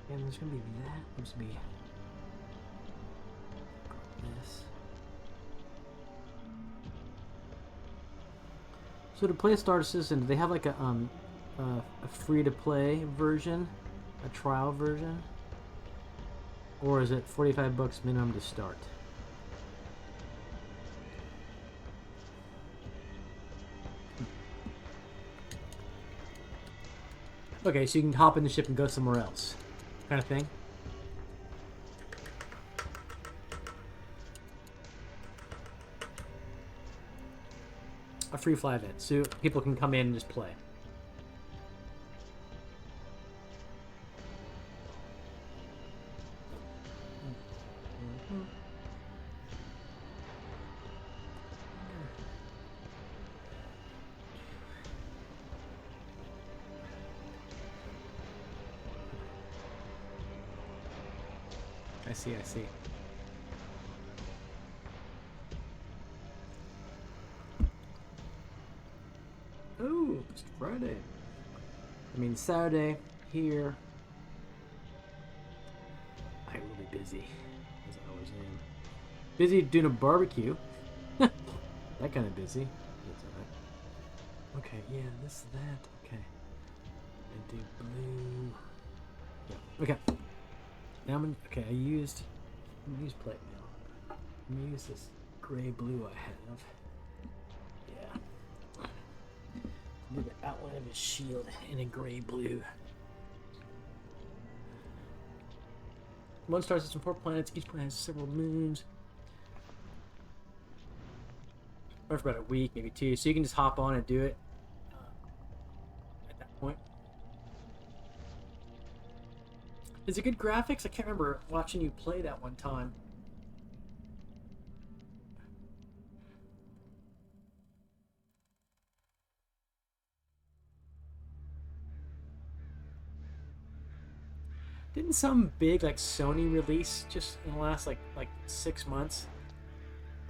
And there's gonna be that. There's gonna be this. So to play Star Citizen, do they have like a free-to-play version, a trial version, or is it $45 minimum to start? Okay, so you can hop in the ship and go somewhere else, kind of thing. A free fly event, so people can come in and just play. I see, I see. Oh, it's Friday. I mean, Saturday here. I will be busy, as I always am. Busy doing a barbecue. That kind of busy. That's alright. Okay, yeah, this, that. Okay. I do blue. Yeah. Okay. Now I'm gonna, okay, I'm gonna use plate now. I'm gonna use this gray blue I have. Yeah. Do the outline of his shield in a gray blue. One star system, 4 planets. Each planet has several moons. Or for about a week, maybe 2. So you can just hop on and do it at that point. Is it good graphics? I can't remember watching you play that one time. Didn't some big like Sony release just in the last like 6 months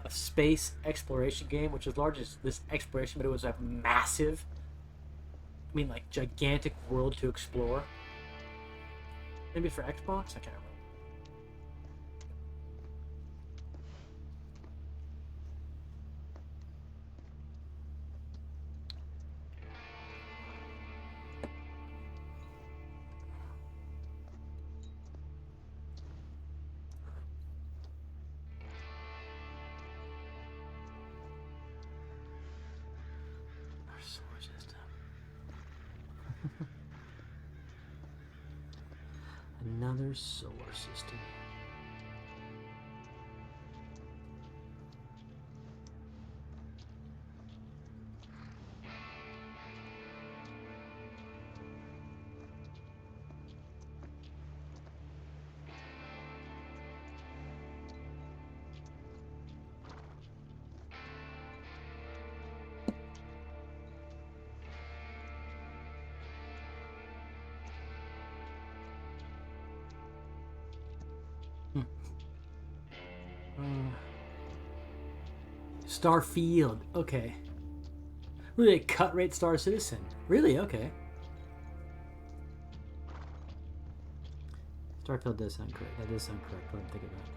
a space exploration game, which is large as this exploration, but it was a massive, I mean like gigantic world to explore. Maybe for Xbox? I can't remember. Another solar system. Starfield. Okay. Really, a cut rate Star Citizen. Really? Okay. Starfield does sound correct. That does sound correct. What I'm thinking about.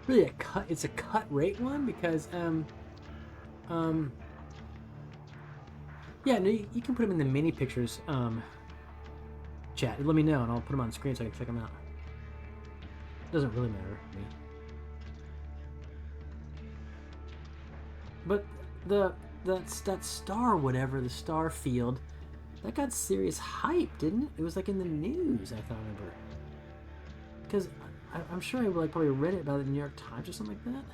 Really, it's a cut rate one because yeah, no, you can put them in the mini pictures chat. Let me know and I'll put them on the screen so I can check them out. Doesn't really matter to me. But that star, whatever, the star field, that got serious hype, didn't it? It was like in the news, I thought I remember. Because I'm sure I like probably read it about the New York Times or something like that.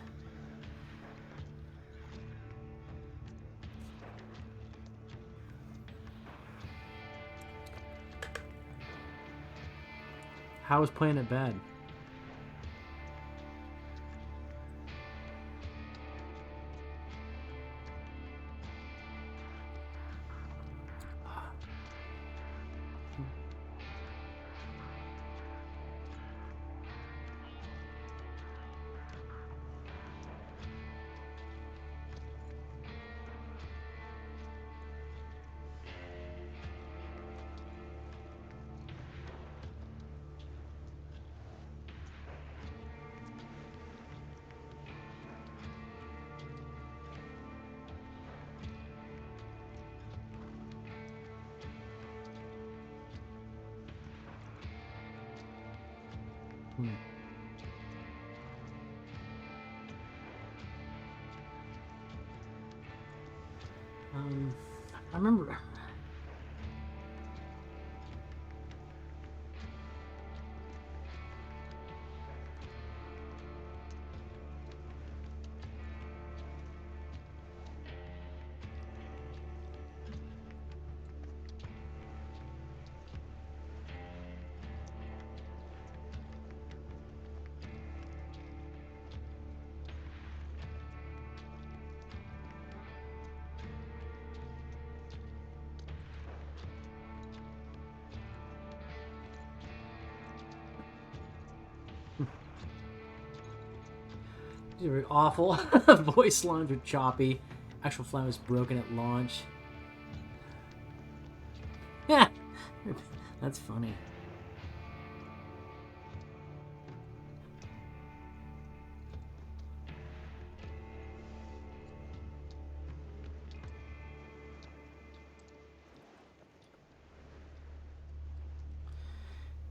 How was playing it bad? I remember. These are awful. Voice lines were choppy. Actual flying was broken at launch. Yeah, that's funny.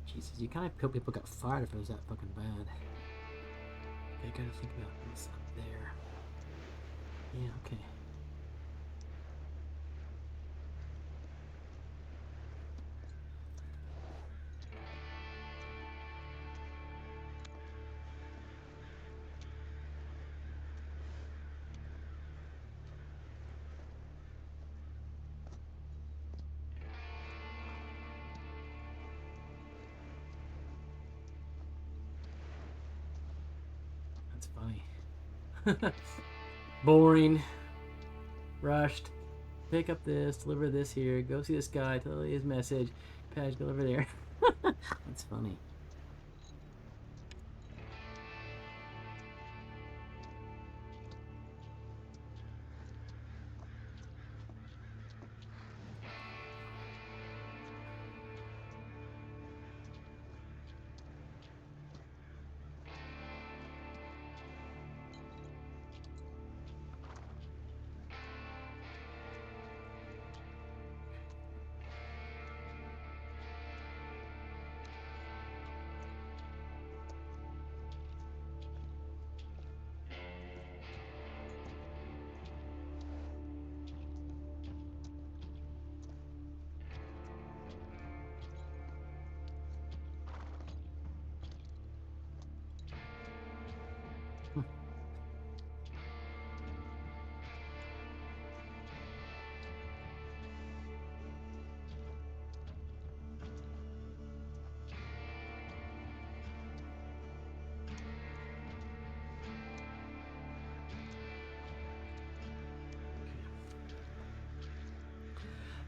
Jesus, you kind of hope people got fired if it was that fucking bad. I gotta think about this up there. Yeah, okay. That's funny. Boring. Rushed. Pick up this, deliver this here, go see this guy, tell his message, patch, go over there. That's funny.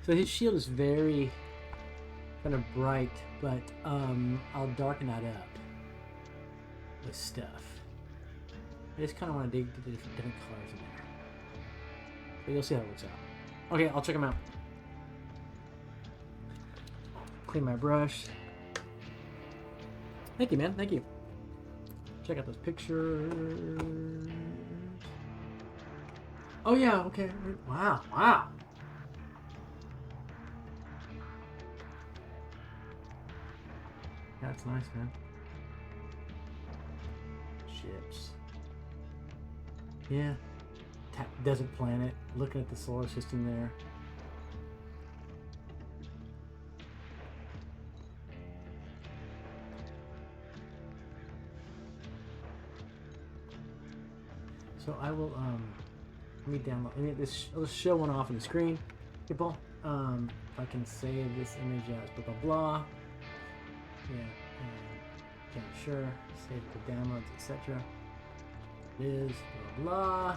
So his shield is very kind of bright, but I'll darken that up with stuff. I just kind of want to dig the different colors in there. But you'll see how it works out. Okay, I'll check them out. Clean my brush. Thank you, man. Thank you. Check out those pictures. Oh, yeah. Okay. Wow. Wow. That's nice, man. Ships. Yeah. Desert planet. Looking at the solar system there. So I will let me download. Let's show one off on the screen, people. If I can save this image as blah blah blah. Yeah. Okay, sure. Save to downloads, etc. It is blah blah.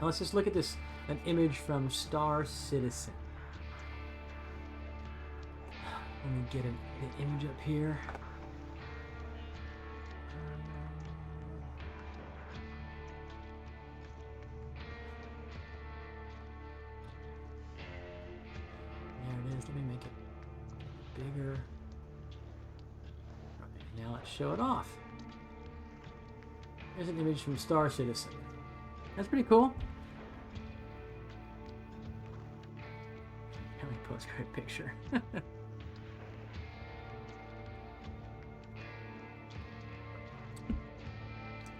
Now let's just look at this. An image from Star Citizen. Let me get the image up here. Let me make it bigger. Okay, now let's show it off. Here's an image from Star Citizen. That's pretty cool. Let me post a great picture.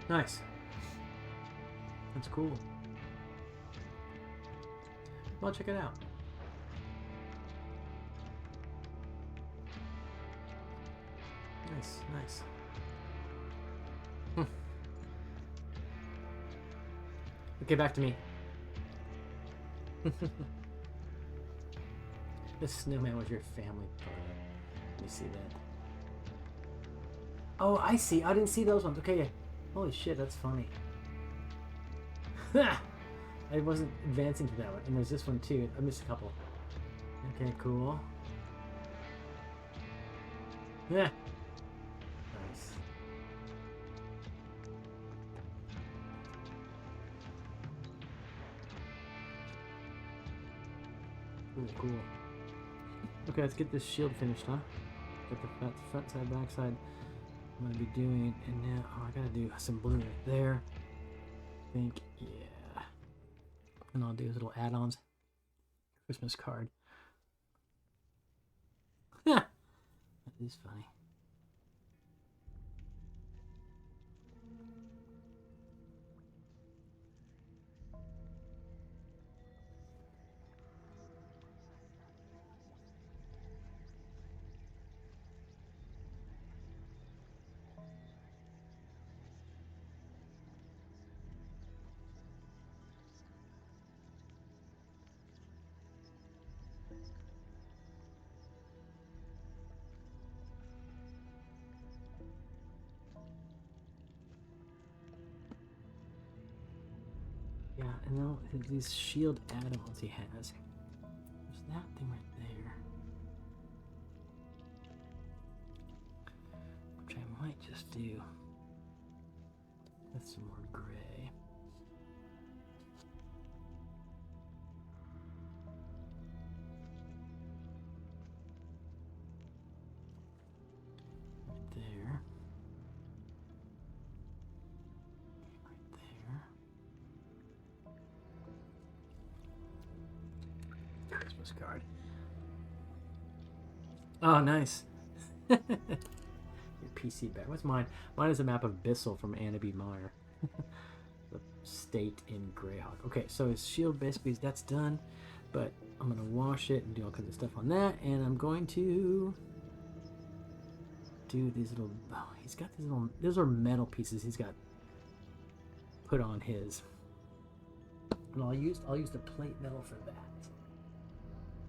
Nice. That's cool. Well, check it out. Nice, nice. Okay, back to me. This snowman was your family photo. Let me see that. Oh, I see. I didn't see those ones. Okay, yeah. Holy shit, that's funny. I wasn't advancing to that one. And there's this one too. I missed a couple. Okay, cool. Yeah. Nice. Ooh, cool. Okay, let's get this shield finished, huh? Get the front side, back side. I'm gonna be doing, and now I gotta do some blue right there. I think, yeah. And I'll do little add-ons. Christmas card. That is funny. Yeah, and now these shield add-ons he has. There's that thing right there. Which I might just do with some more gray. Right there. Right there. Christmas card. Oh, nice. Your PC bag. What's mine? Mine is a map of Bissell from Anna B. Meyer. The state in Greyhawk. Okay, so his shield basically that's done, but I'm gonna wash it and do all kinds of stuff on that, and I'm going to do these little. Oh, he's got these little. Those are metal pieces he's got put on his, and I'll use the plate metal for that.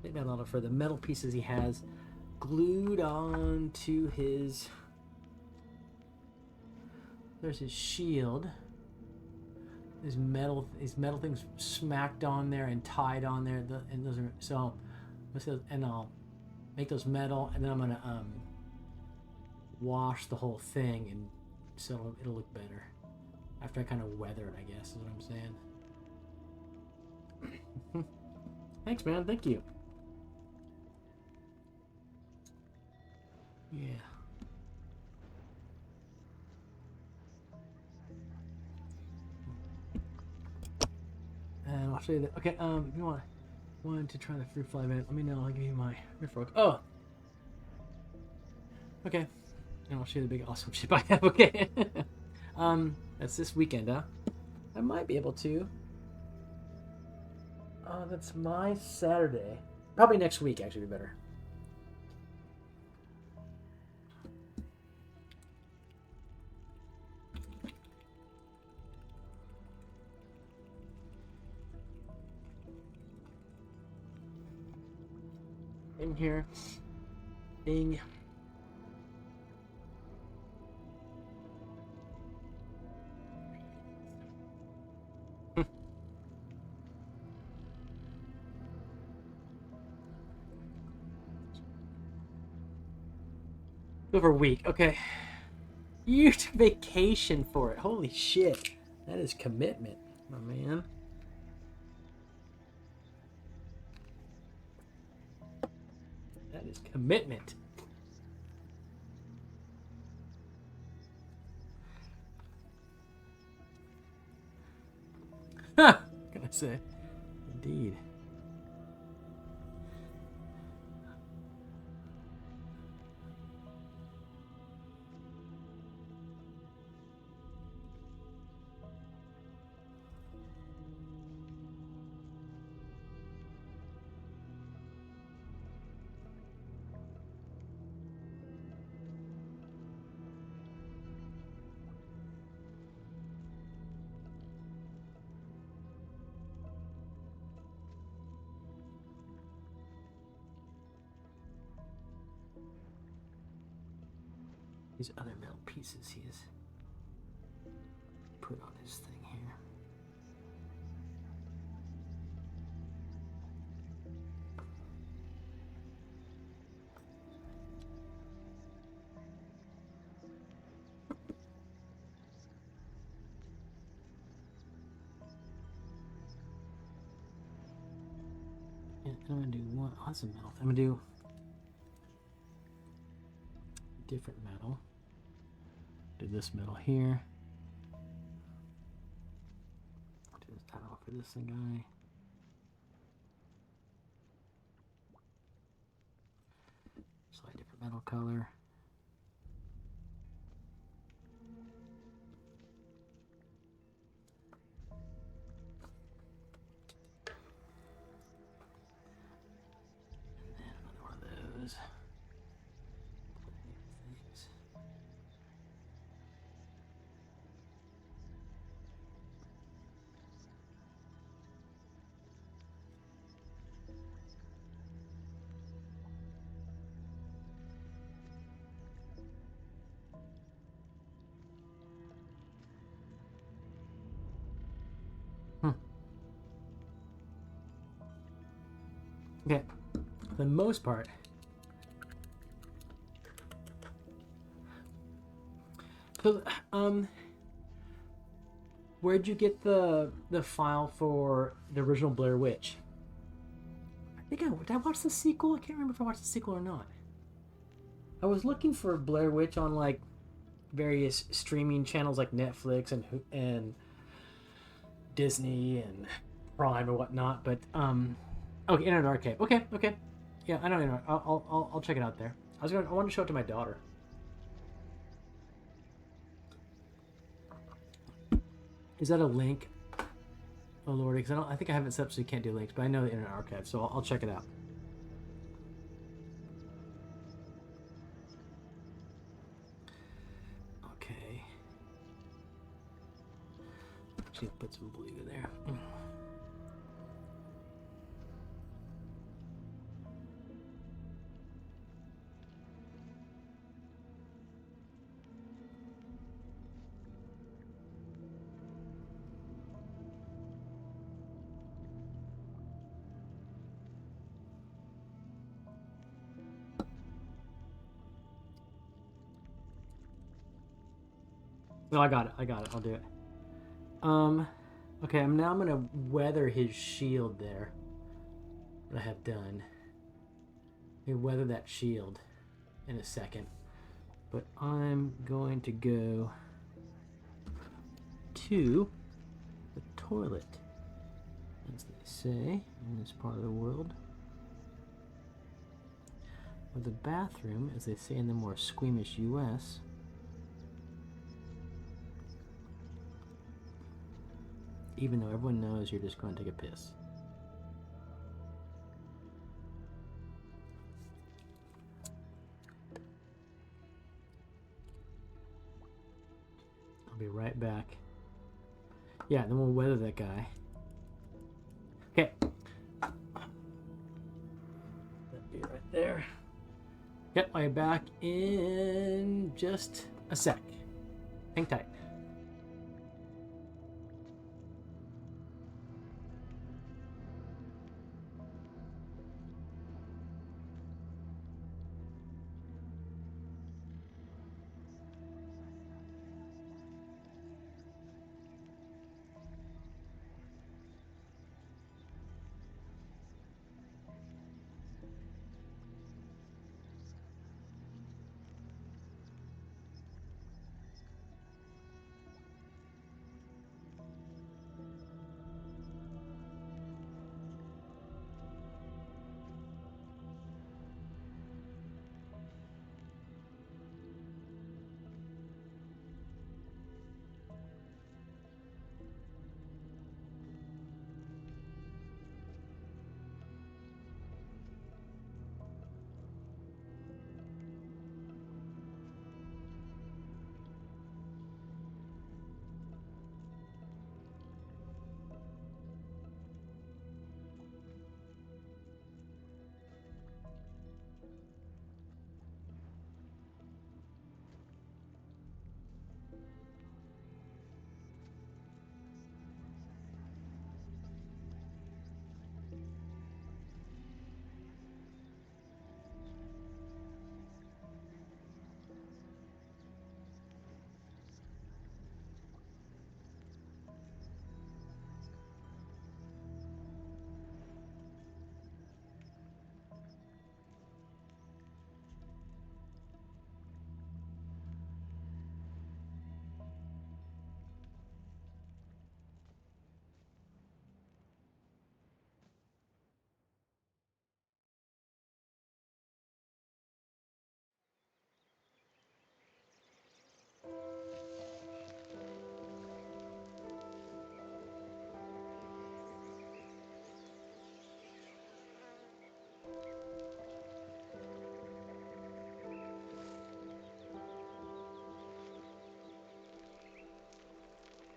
Plate metal for the metal pieces he has glued on to his. There's his shield. these metal things smacked on there and tied on there. And those are so. And I'll make those metal, and then I'm gonna wash the whole thing, and so it'll look better after I kind of weather it, I guess is what I'm saying. Thanks, man. Thank you. Yeah. And I'll show you that. Okay. If you wanted to try the fruit fly bed, let me know. I'll give you my riff. Oh. Okay. And I'll show you the big awesome ship I have. Okay. That's this weekend, huh? I might be able to. That's my Saturday. Probably next week, actually, be better. In here. Bing. Over a week. Okay. You took vacation for it. Holy shit. That is commitment, my man. That is commitment. Huh. What can I say? Indeed. These other metal pieces he has put on his thing here. And I'm gonna do one. Oh, that's a metal. I'm gonna do different metal. Do this metal here. Do this title for this guy. Slightly different metal color. And then another one of those. Okay, for the most part, so where'd you get the file for the original Blair Witch? Did I watch the sequel? I can't remember if I watched the sequel or not. I was looking for Blair Witch on like various streaming channels like Netflix and Disney and Prime or whatnot, but okay, Internet Archive. Okay. Yeah, I know Internet. I'll check it out there. I wanted to show it to my daughter. Is that a link? Oh lordy, because I think I have it set up so you can't do links, but I know the Internet Archive, so I'll check it out. Okay. Actually, put some blue in there. No, I got it. I got it. I'll do it. Okay, I'm gonna weather his shield there. What I have done. We weather that shield in a second. But I'm going to go to the toilet, as they say in this part of the world. Or the bathroom, as they say in the more squeamish US. Even though everyone knows you're just going to take a piss. I'll be right back. Yeah, then we'll weather that guy. Okay. That'd be right there. Yep, I'll be back in just a sec. Hang tight.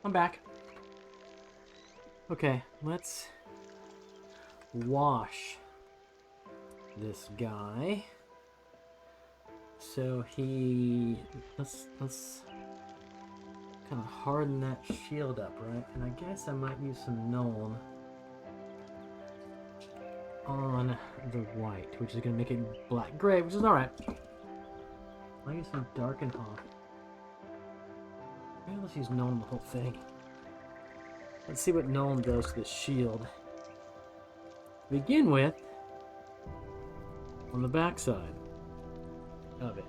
I'm back. Okay, let's wash this guy. So let's kind of harden that shield up, right? And I guess I might use some Nuln on the white, which is gonna make it black gray, which is alright. I'll use some darken off. Maybe let's use Nuln the whole thing. Let's see what Nuln does to the shield. To begin with, on the back side of it.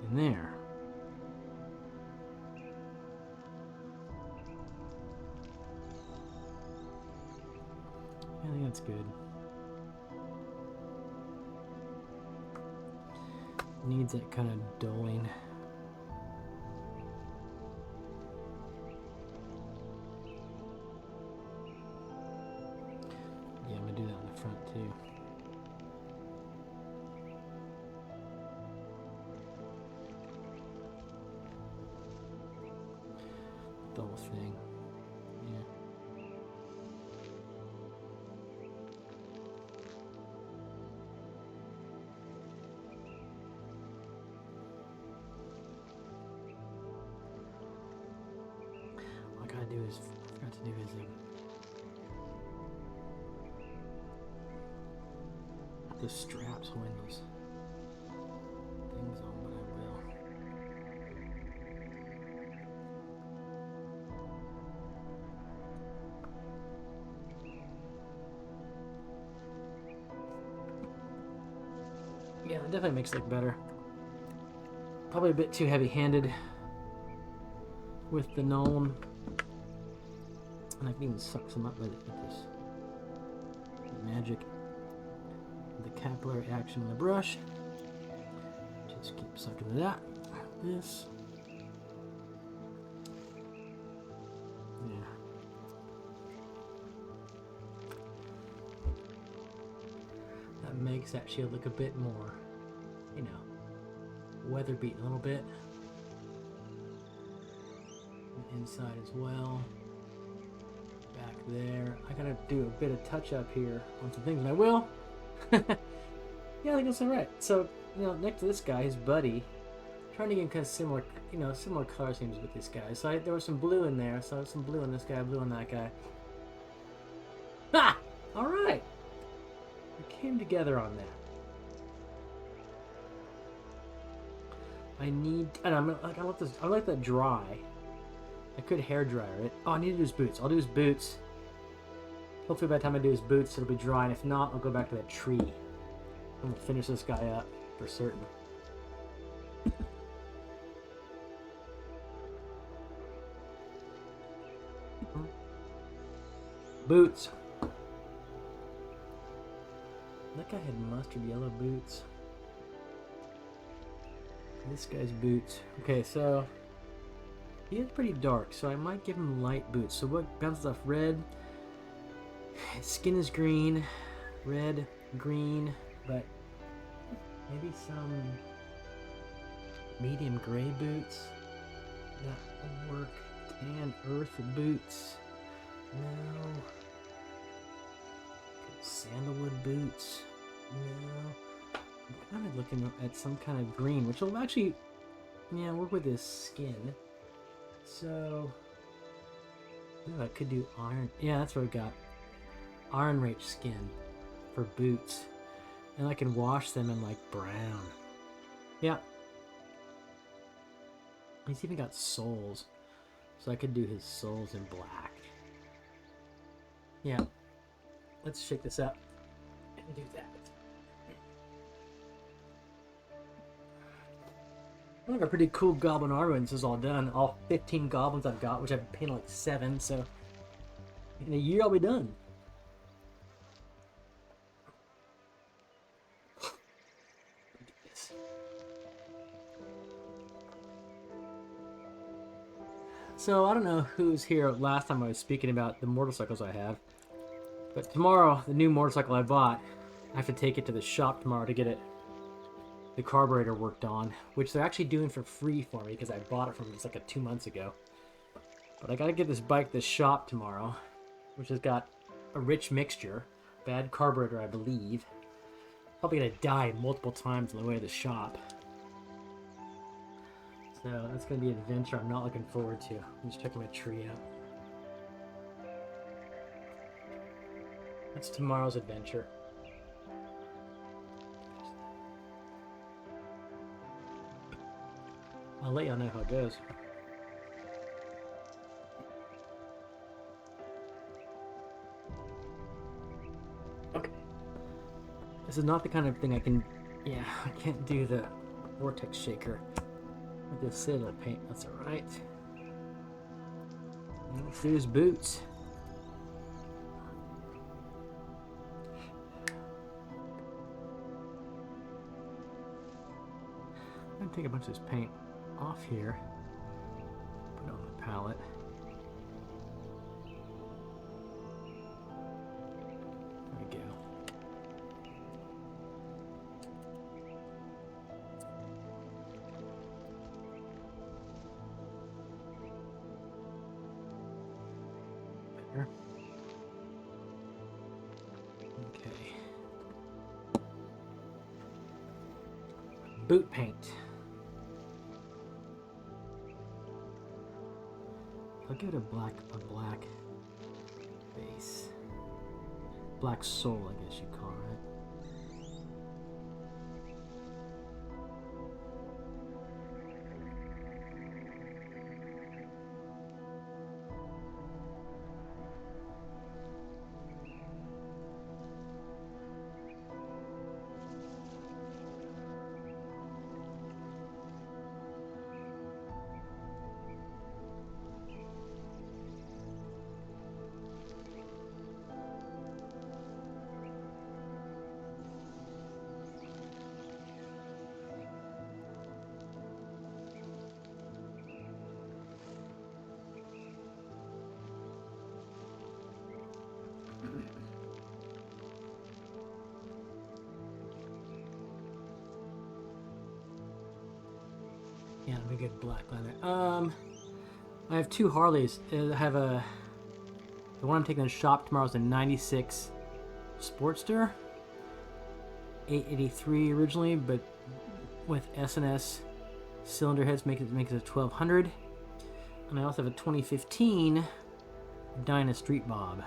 And there. I think that's good. Needs that kind of dulling. Yeah, I'm gonna do that on the front too. The whole thing. Yeah. All I gotta do is, I forgot to do his the straps holding those things on. definitely makes it look better. Probably a bit too heavy-handed with the gnome. And I can even suck some up with this magic. The capillary action on the brush. Just keep sucking to that. This. Yeah. That makes that shield look a bit more, you know, weather beaten a little bit. And inside as well. Back there. I gotta do a bit of touch up here on some things, and I will. Yeah, I think that's alright. So, you know, next to this guy, his buddy, trying to get kind of similar, you know, similar color schemes with this guy. So there was some blue in there. So some blue on this guy, blue on that guy. Ah! Alright! We came together on that. I need, and I let that dry. I could hair dryer it. Oh, I need to do his boots. I'll do his boots. Hopefully by the time I do his boots, it'll be dry. And if not, I'll go back to that tree. And we'll finish this guy up for certain. Boots. That guy had mustard yellow boots. This guy's boots. Okay, so he is pretty dark, so I might give him light boots. So what bounces off? Red. His skin is green. Red, green, but maybe some medium gray boots. That will work. Tan earth boots. No. Sandalwood boots. No. I'm kind of looking at some kind of green, which will actually, yeah, work with his skin. So, ooh, I could do iron. Yeah, that's what I got. Iron Rage skin for boots. And I can wash them in like brown. Yeah. He's even got soles. So I could do his soles in black. Yeah. Let's shake this up and do that. I got a pretty cool goblin armor when this is all done. All 15 goblins I've got, which I've painted like 7, so in a year I'll be done. So I don't know who's here last time I was speaking about the motorcycles I have. But tomorrow, the new motorcycle I bought, I have to take it to the shop tomorrow to get it, the carburetor worked on, which they're actually doing for free for me because I bought it from just like 2 months ago. But I gotta get this bike to the shop tomorrow, which has got a rich mixture, bad carburetor I believe. Probably gonna die multiple times on the way to the shop. So that's gonna be an adventure I'm not looking forward to. I'm just checking my tree out. That's tomorrow's adventure. I'll let y'all know how it goes. Okay. This is not the kind of thing I can... Yeah, I can't do the vortex shaker with this citadel paint. That's alright. Let's do his boots. I'm gonna take a bunch of this paint off here, put it on the palette. There we go. Better. Okay. Boot paint. I'll give it a black base. Black soul, I guess you call it. Yeah, let me get black line there. I have two Harleys. I have the one I'm taking to the shop tomorrow is a 96 Sportster. 883 originally, but with S&S cylinder heads makes it a 1200. And I also have a 2015 Dyna Street Bob.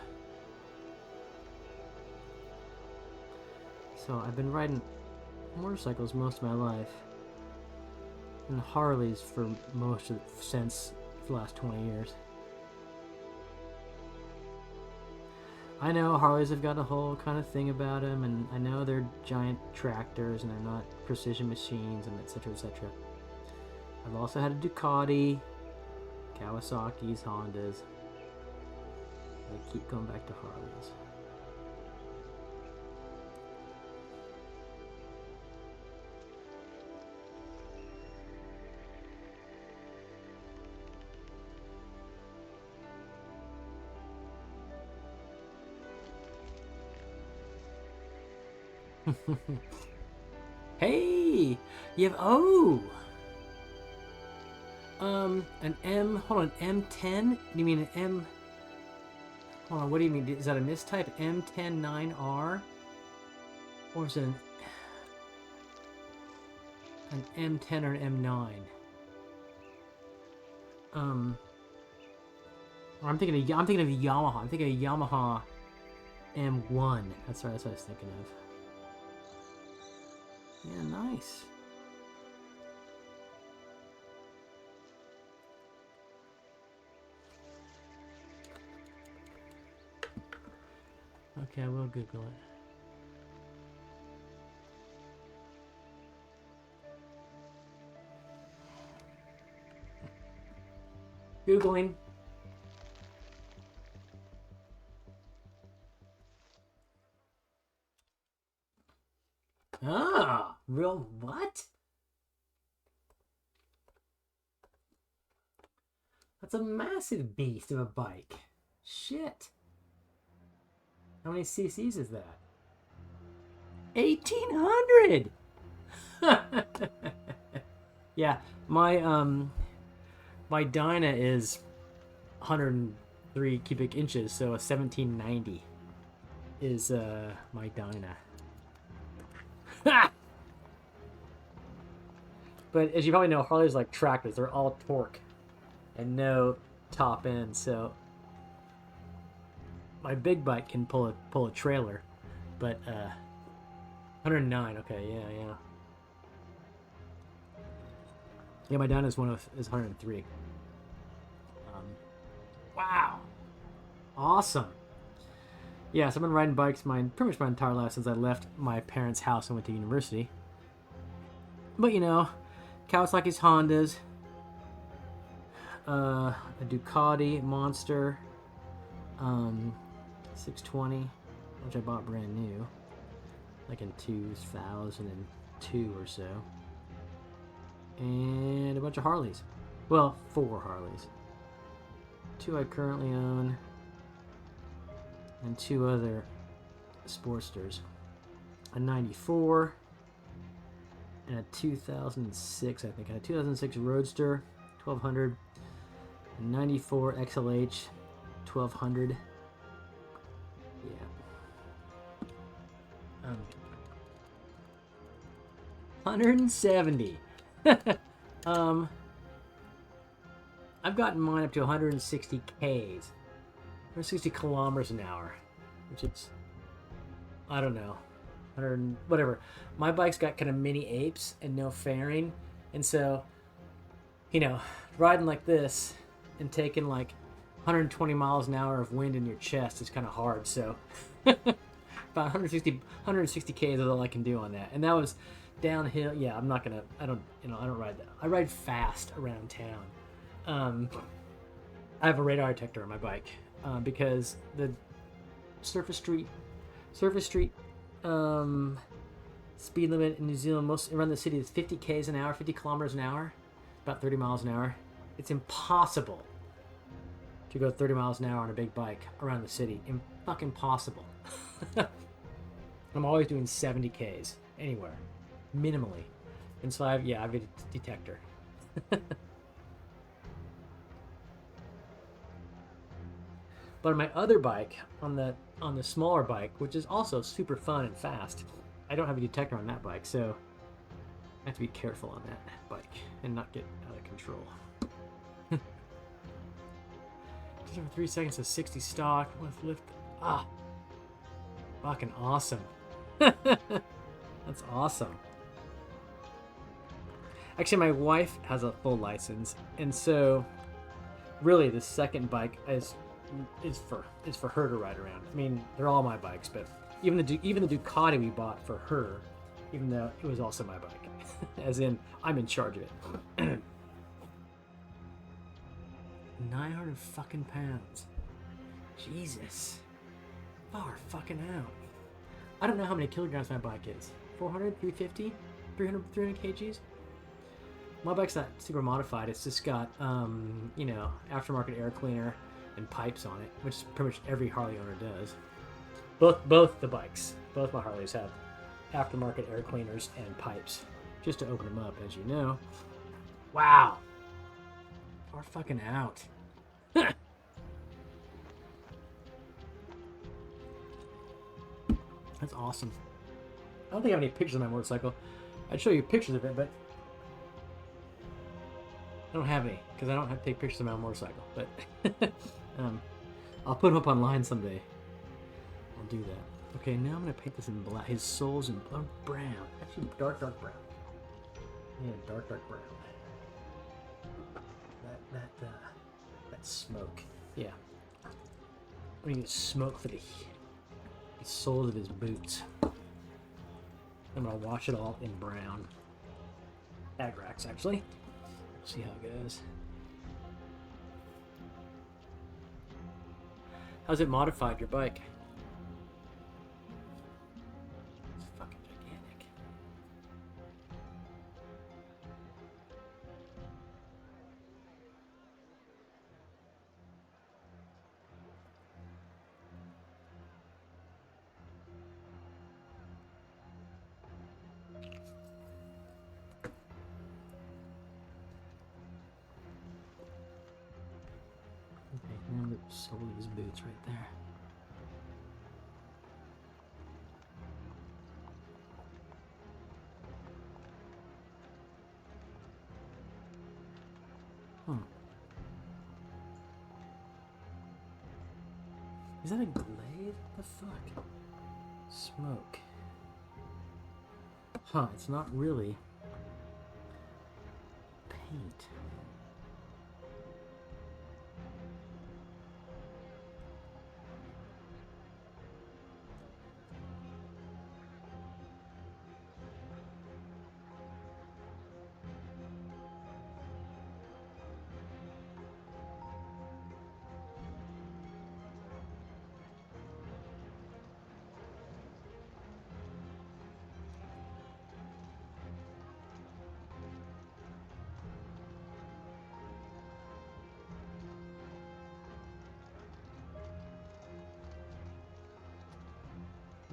So I've been riding motorcycles most of my life, and Harleys for since the last 20 years. I know Harleys have got a whole kind of thing about them, and I know they're giant tractors and they're not precision machines, and etc. etc. I've also had a Ducati, Kawasaki's, Hondas. I keep going back to Harleys. Hey, you have an M. Hold on, M10. You mean an M? Hold on, what do you mean? Is that a mistype? M109R, or is it an M10 or an M9? I'm thinking of Yamaha. I'm thinking of Yamaha M1. That's right. That's what I was thinking of. Yeah, nice. Okay, I will Google it. Googling. Ah, real what? That's a massive beast of a bike. Shit. How many cc's is that? 1,800! Yeah, my Dyna is 103 cubic inches, so a 1790 is my Dyna. But as you probably know, Harley's like tractors. They're all torque and no top end. So my big bike can pull a trailer, but 109. Okay, yeah. Yeah, my Dyna is 103. Wow, awesome. Yeah, so I've been riding bikes pretty much my entire life since I left my parents' house and went to university. But you know, Kawasaki's, Hondas, a Ducati Monster, 620, which I bought brand new, like in 2002 or so, and a bunch of Harleys. Well, 4 Harleys. 2 I currently own, and 2 other Sportsters. A 94 and a 2006, I think. A 2006 Roadster 1200, a 94 XLH 1200. Yeah. 170. I've gotten mine up to 160 Ks. 160 kilometers an hour, which is, I don't know, 100, whatever. My bike's got kind of mini apes and no fairing, and so, you know, riding like this and taking like 120 miles an hour of wind in your chest is kind of hard. So about 160 Ks is all I can do on that, and that was downhill. Yeah, I don't ride that. I ride fast around town. I have a radar detector on my bike. Because the surface street speed limit in New Zealand, most around the city, is 50 k's an hour, 50 kilometers an hour, about 30 miles an hour. It's impossible to go 30 miles an hour on a big bike around the city. Fucking possible. I'm always doing 70 k's anywhere, minimally, and so I have a detector. But on my other bike, on the smaller bike, which is also super fun and fast, I don't have a detector on that bike, so I have to be careful on that bike and not get out of control. Just over 3 seconds of 60 stock with lift. Ah, fucking awesome. That's awesome. Actually, my wife has a full license, and so really the second bike is for her to ride around. I mean, they're all my bikes, but even the Ducati we bought for her, even though it was also my bike, as in I'm in charge of it. 900 fucking pounds. Jesus. Far fucking out. I don't know how many kilograms my bike is. 400, 350, 300 kgs. My bike's not super modified. It's just got, you know, aftermarket air cleaner and pipes on it, which pretty much every Harley owner does. Both the bikes, both my Harleys have aftermarket air cleaners and pipes, just to open them up, as you know. Wow. Far fucking out. That's awesome. I don't think I have any pictures of my motorcycle. I'd show you pictures of it, but I don't have any because I don't have to take pictures of my motorcycle. But I'll put them up online someday. I'll do that. Okay, now I'm gonna paint this in black. His sole's in brown. Actually, dark brown. Yeah, dark brown. That smoke. Yeah. I'm gonna get smoke for the soles of his boots. I'm gonna wash it all in brown. Agrax, actually. See how it goes. How's it modified, your bike? It's fucking gigantic. Okay, now the sole of his boots right there. Is that a glade? What the fuck? Smoke. Huh, it's not really paint.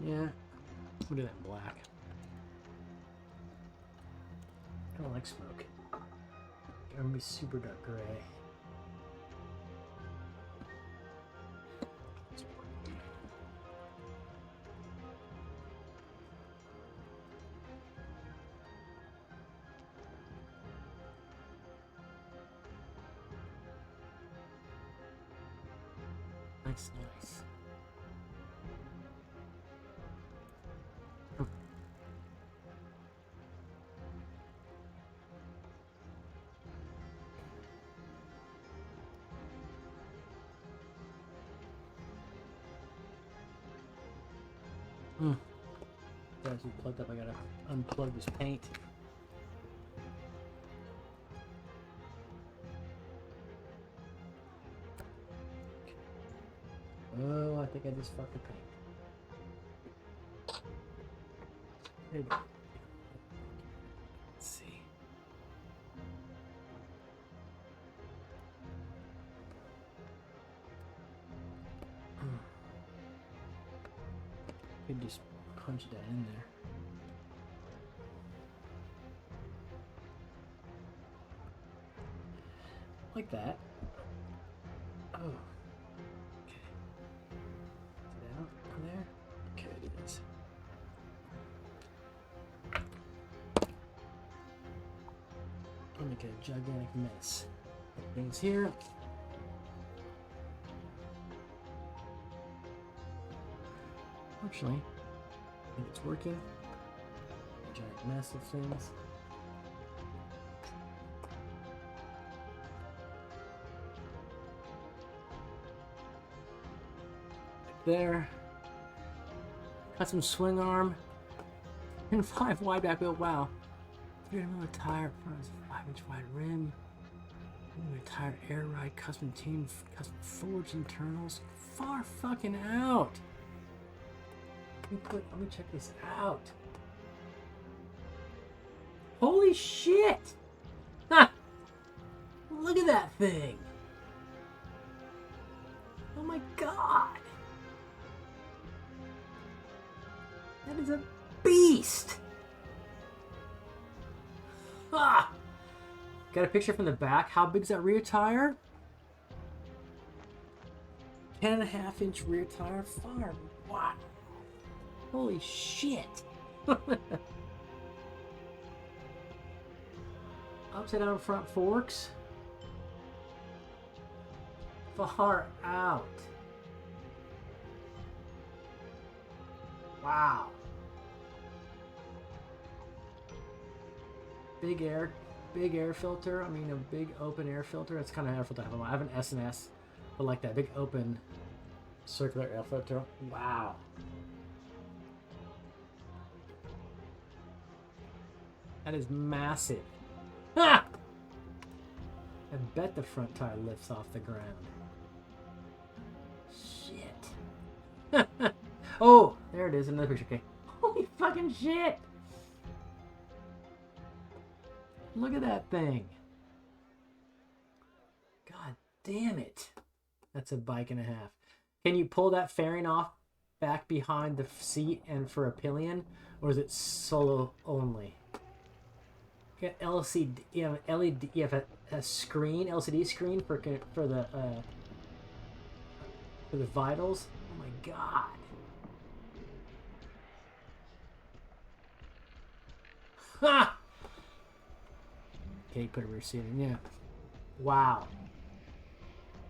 Yeah, I'm gonna do that in black. I don't like smoke. I'm gonna be super dark gray. Nice. Guys, we plugged up. I gotta unplug this paint. Oh, I think I just fucked the paint. Maybe. Let's see. Could just punch that in there. like that. Oh. Okay. Is it out on there? Okay, it is. I'll make a gigantic mess. Things here. Fortunately, I think it's working. A giant mess of things. There. Got some swing arm. And 5 wide back wheel. Wow. 300mm tire, front 5-inch wide rim. Tire air ride, custom team, custom forged internals. Far fucking out. Let me check this out. Holy shit! Ha! Look at that thing. Oh my god. That is a beast. Ah! Got a picture from the back. How big's that rear tire? 10.5-inch rear tire. Far. Wow. Holy shit. Upside down front forks. Far out. Wow. Big air filter. I mean, a big open air filter. That's kind of air filter I have. I have an S&S, but like that big open circular air filter. Wow. That is massive. Ah! I bet the front tire lifts off the ground. Shit. Oh, there it is. Another picture. Okay. Holy fucking shit. Look at that thing. God damn it. That's a bike and a half. Can you pull that fairing off back behind the seat and for a pillion? Or is it solo only? Got LCD, you have LED, you have a screen, LCD screen for the vitals. Oh my god. Ha! Okay, put a rear seat in. Yeah. Wow.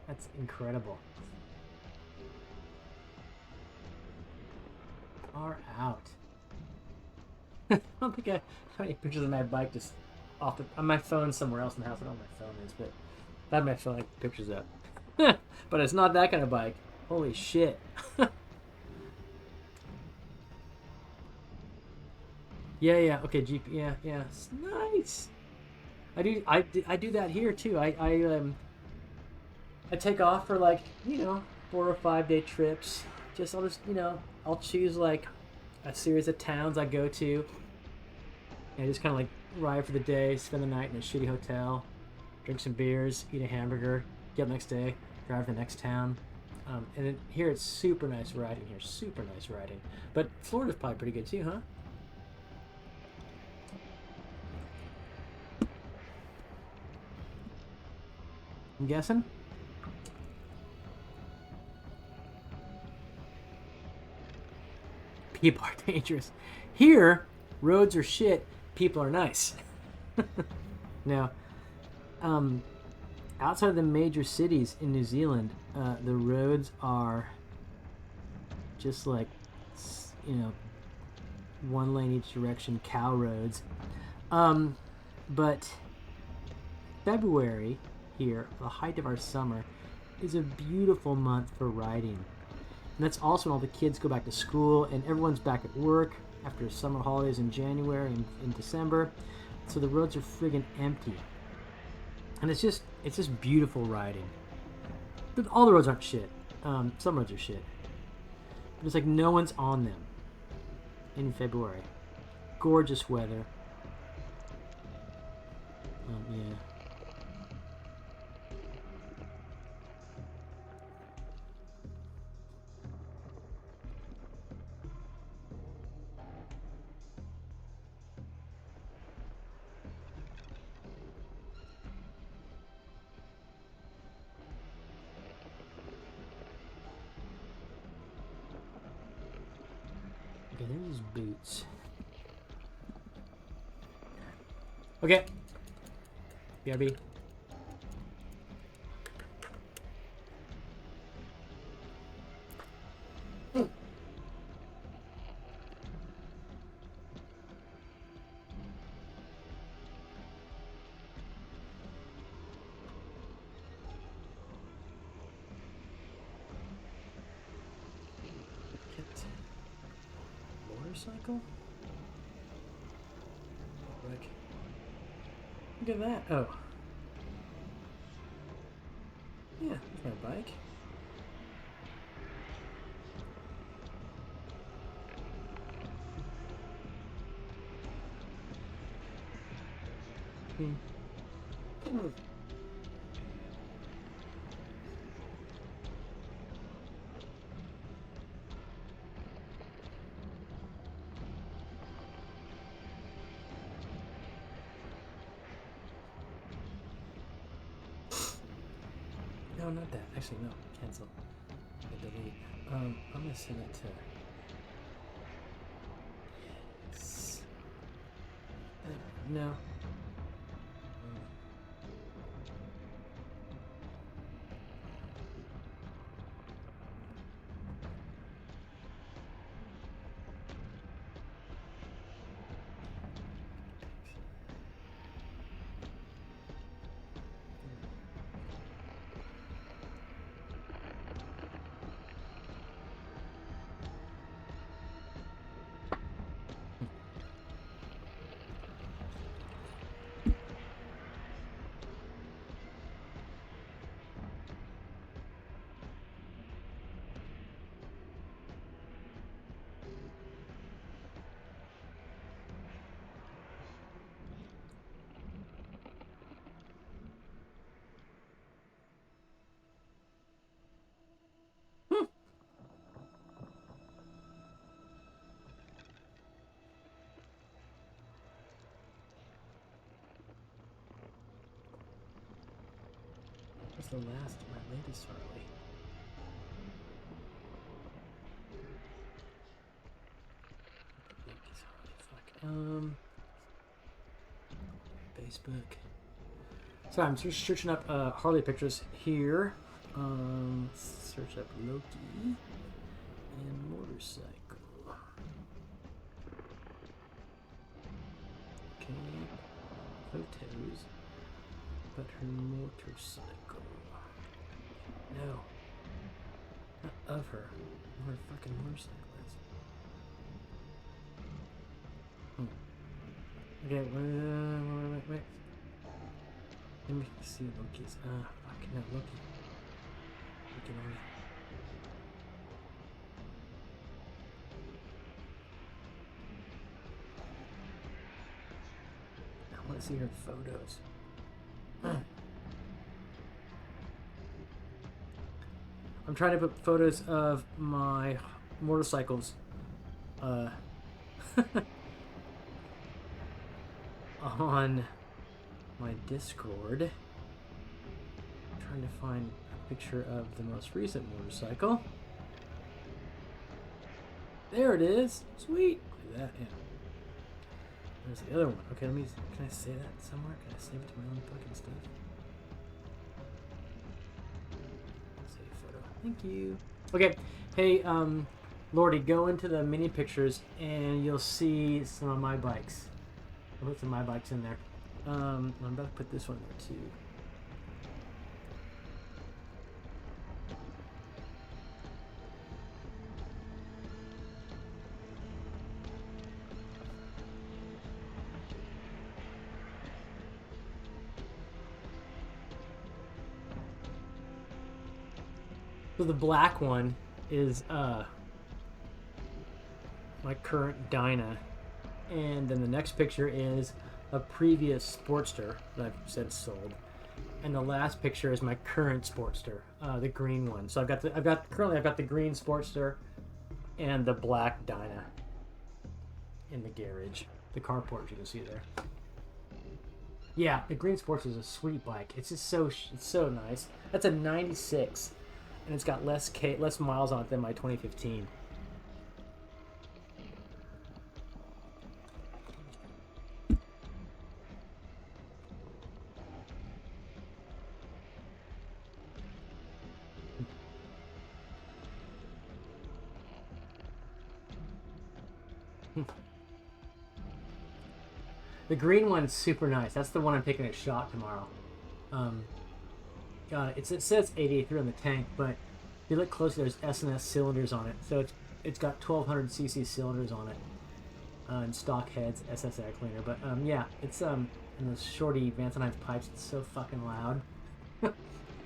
That's incredible. Far out. I don't think I have any pictures of my bike just off the, on my phone somewhere else in the house. I don't know where my phone is, but if I had my phone, I could pictures up. But it's not that kind of bike. Holy shit. Yeah. Okay, GP. Yeah. It's nice. I do that here too. I take off for like 4 or 5 day trips. I'll choose like a series of towns I go to, and just kind of like ride for the day, spend the night in a shitty hotel, drink some beers, eat a hamburger, get up next day, drive to the next town. And then here it's super nice riding here, super nice riding. But Florida's probably pretty good too, huh? I'm guessing. People are dangerous. Here, roads are shit. People are nice. Now, outside of the major cities in New Zealand, the roads are just like, one lane each direction, cow roads. But February here, the height of our summer, is a beautiful month for riding. And that's also when all the kids go back to school and everyone's back at work after summer holidays in January and in December. So the roads are friggin' empty. And it's just beautiful riding. But all the roads aren't shit. Some roads are shit. But it's like no one's on them in February. Gorgeous weather. Yeah. there's boots. Okay. BRB. Motorcycle? Look at that. Oh. Yeah, there's my bike. No, not that. Actually, no. Cancel. Delete. I'm gonna send it to. Yes. No. What's the last of my latest Harley? Facebook. So I'm just searching up Harley pictures here. Search up Loki and motorcycle. Okay, photos, but her motorcycle. No, not of her. Where her fucking motorcycle is. Okay, wait. Let me see Loki's. Fucking not Loki. Loki on me. I want to see her photos. I'm trying to put photos of my motorcycles on my Discord. I'm trying to find a picture of the most recent motorcycle. There it is. Sweet. Look at that. Yeah. There's the other one. Okay, let me. Can I say that somewhere? Can I save it to my own fucking stuff? Save photo. Thank you. Okay. Hey, Lordy, go into the mini pictures and you'll see some of my bikes. I'll put some of my bikes in there. I'm about to put this one there too. So the black one is my current Dyna, and then the next picture is a previous Sportster that I've since sold, and the last picture is my current Sportster, the green one. So I've got the green Sportster and the black Dyna in the garage, the carport you can see there. Yeah, the green Sportster is a sweet bike. It's just it's so nice. That's a '96. And it's got less miles on it than my 2015. The green one's super nice. That's the one I'm taking a shot tomorrow. It says 883 on the tank, but if you look closely, there's S&S cylinders on it. So it's got 1200cc cylinders on it, and stock heads, SS air cleaner. But yeah, it's and those shorty Vanson pipes. It's so fucking loud.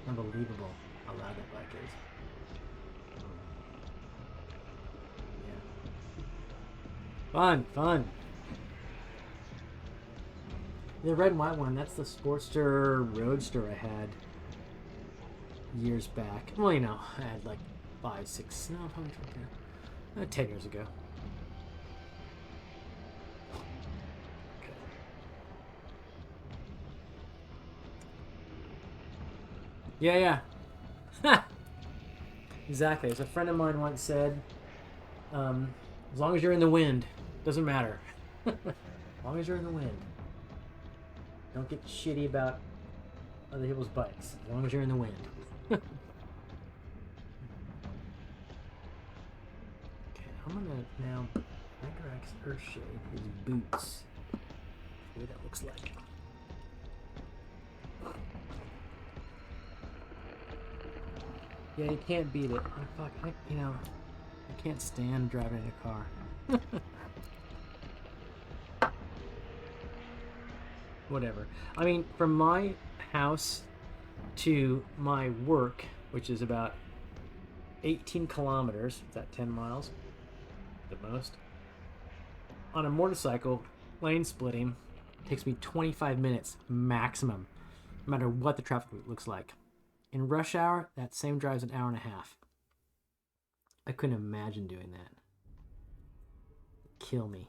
Unbelievable how loud that bike is. Yeah. Fun. The red and white one, that's the Sportster Roadster I had years back. Well, you know, I had like 5, 6, no, probably 10 years ago. Okay. Yeah. Exactly. As a friend of mine once said, as long as you're in the wind, doesn't matter. As long as you're in the wind. Don't get shitty about other people's bikes, as long as you're in the wind. Okay, I'm gonna now Hydrax Earthshade his boots. See what that looks like. Yeah, you can't beat it. I can't stand driving in a car. Whatever. I mean, from my house to my work, which is about 18 kilometers, is that 10 miles? The most. On a motorcycle, lane splitting takes me 25 minutes maximum, no matter what the traffic looks like. In rush hour, that same drive's an hour and a half. I couldn't imagine doing that. Kill me.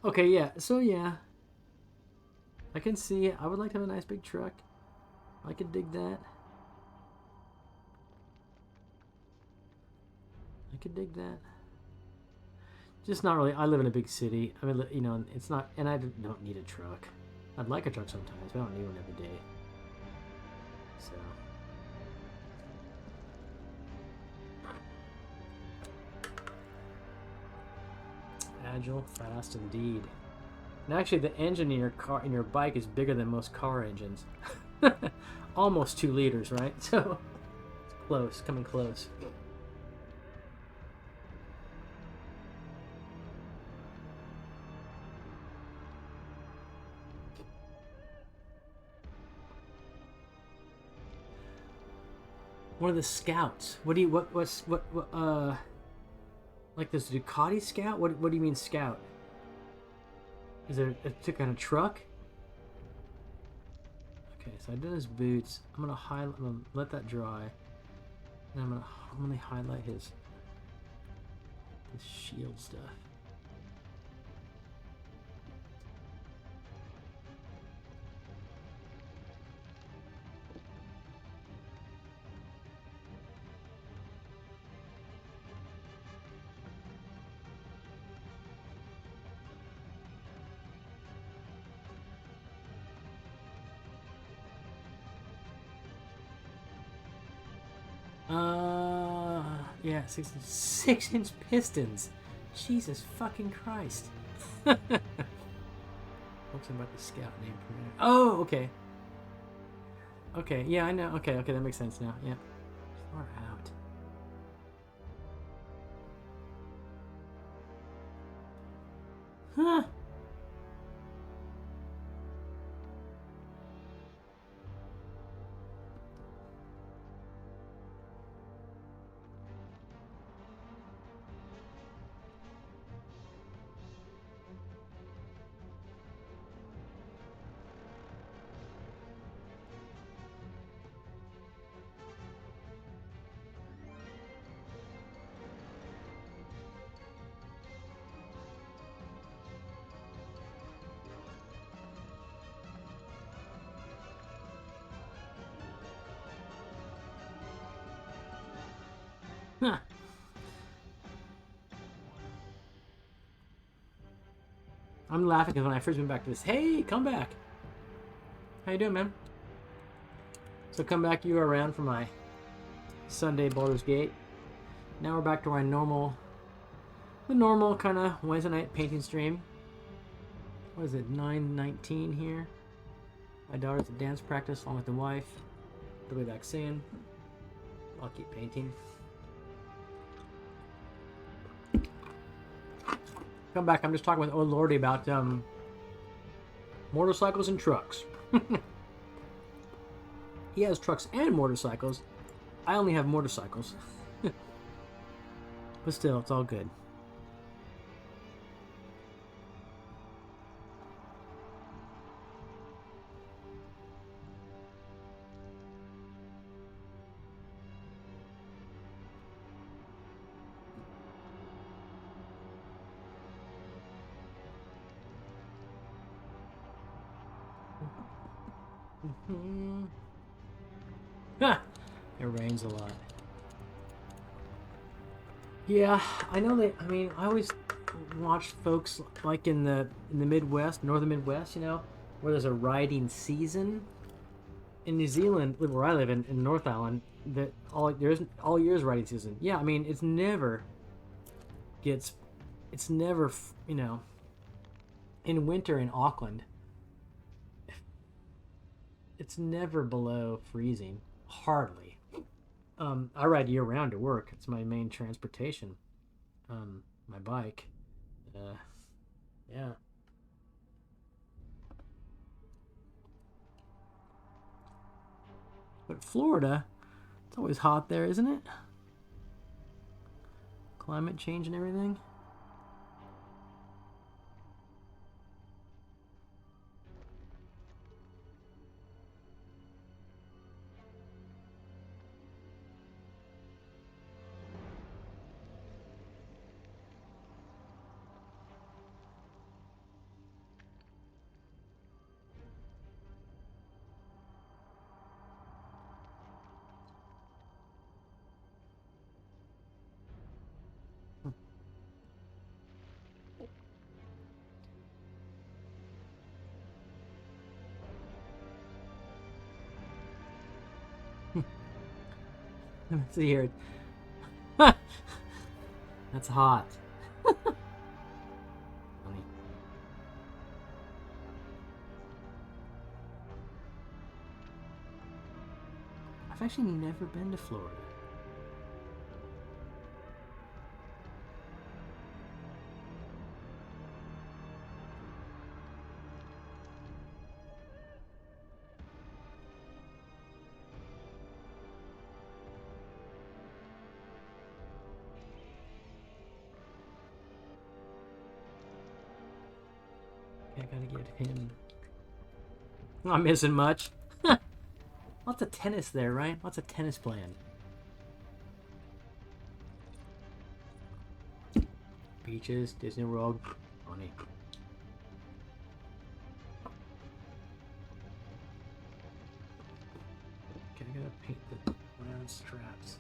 Okay, yeah. So yeah, I can see it. I would like to have a nice big truck. I could dig that. Just not really. I live in a big city. I mean, you know, it's not, and I don't need a truck. I'd like a truck sometimes, but I don't need one every day. So. Agile, fast indeed. And actually, the engine in your bike is bigger than most car engines. Almost 2 liters, right? So it's close, coming close. One of the Scouts. What like this Ducati Scout? What do you mean Scout? Is it a kind of truck? Okay, so I did his boots. I'm gonna let that dry. And I'm gonna highlight his shield stuff. Yeah, 6-inch pistons. Jesus fucking Christ. What's about the Scout name per minute? Oh, okay. Okay, yeah, I know. Okay, that makes sense now. Yeah. Far out. Huh. I'm laughing because when I first went back to this, hey, come back. How you doing, man? So come back, you were around for my Sunday Baldur's Gate. Now we're back to our the normal kind of Wednesday night painting stream. What is it, 9:19 here? My daughter's at dance practice along with the wife. They'll be back soon. I'll keep painting. Come back, I'm just talking with old Lordy about motorcycles and trucks. He has trucks and motorcycles. I only have motorcycles. But still, it's all good. It rains a lot. Yeah, I know that. I mean, I always watch folks like in the Midwest, northern Midwest, you know, where there's a riding season. In New Zealand, where I live in North Island, that there's all year's riding season. Yeah, I mean, it's never, you know, in winter in Auckland, it's never below freezing, hardly. I ride year round to work. It's my main transportation. My bike. Yeah. But Florida, it's always hot there, isn't it? Climate change and everything. Let's see here. That's hot. Funny. I've actually never been to Florida. I gotta get him. I'm not missing much. Lots of tennis there, right? Lots of tennis playing. Beaches, Disney World. Funny. Okay, I gotta paint the round straps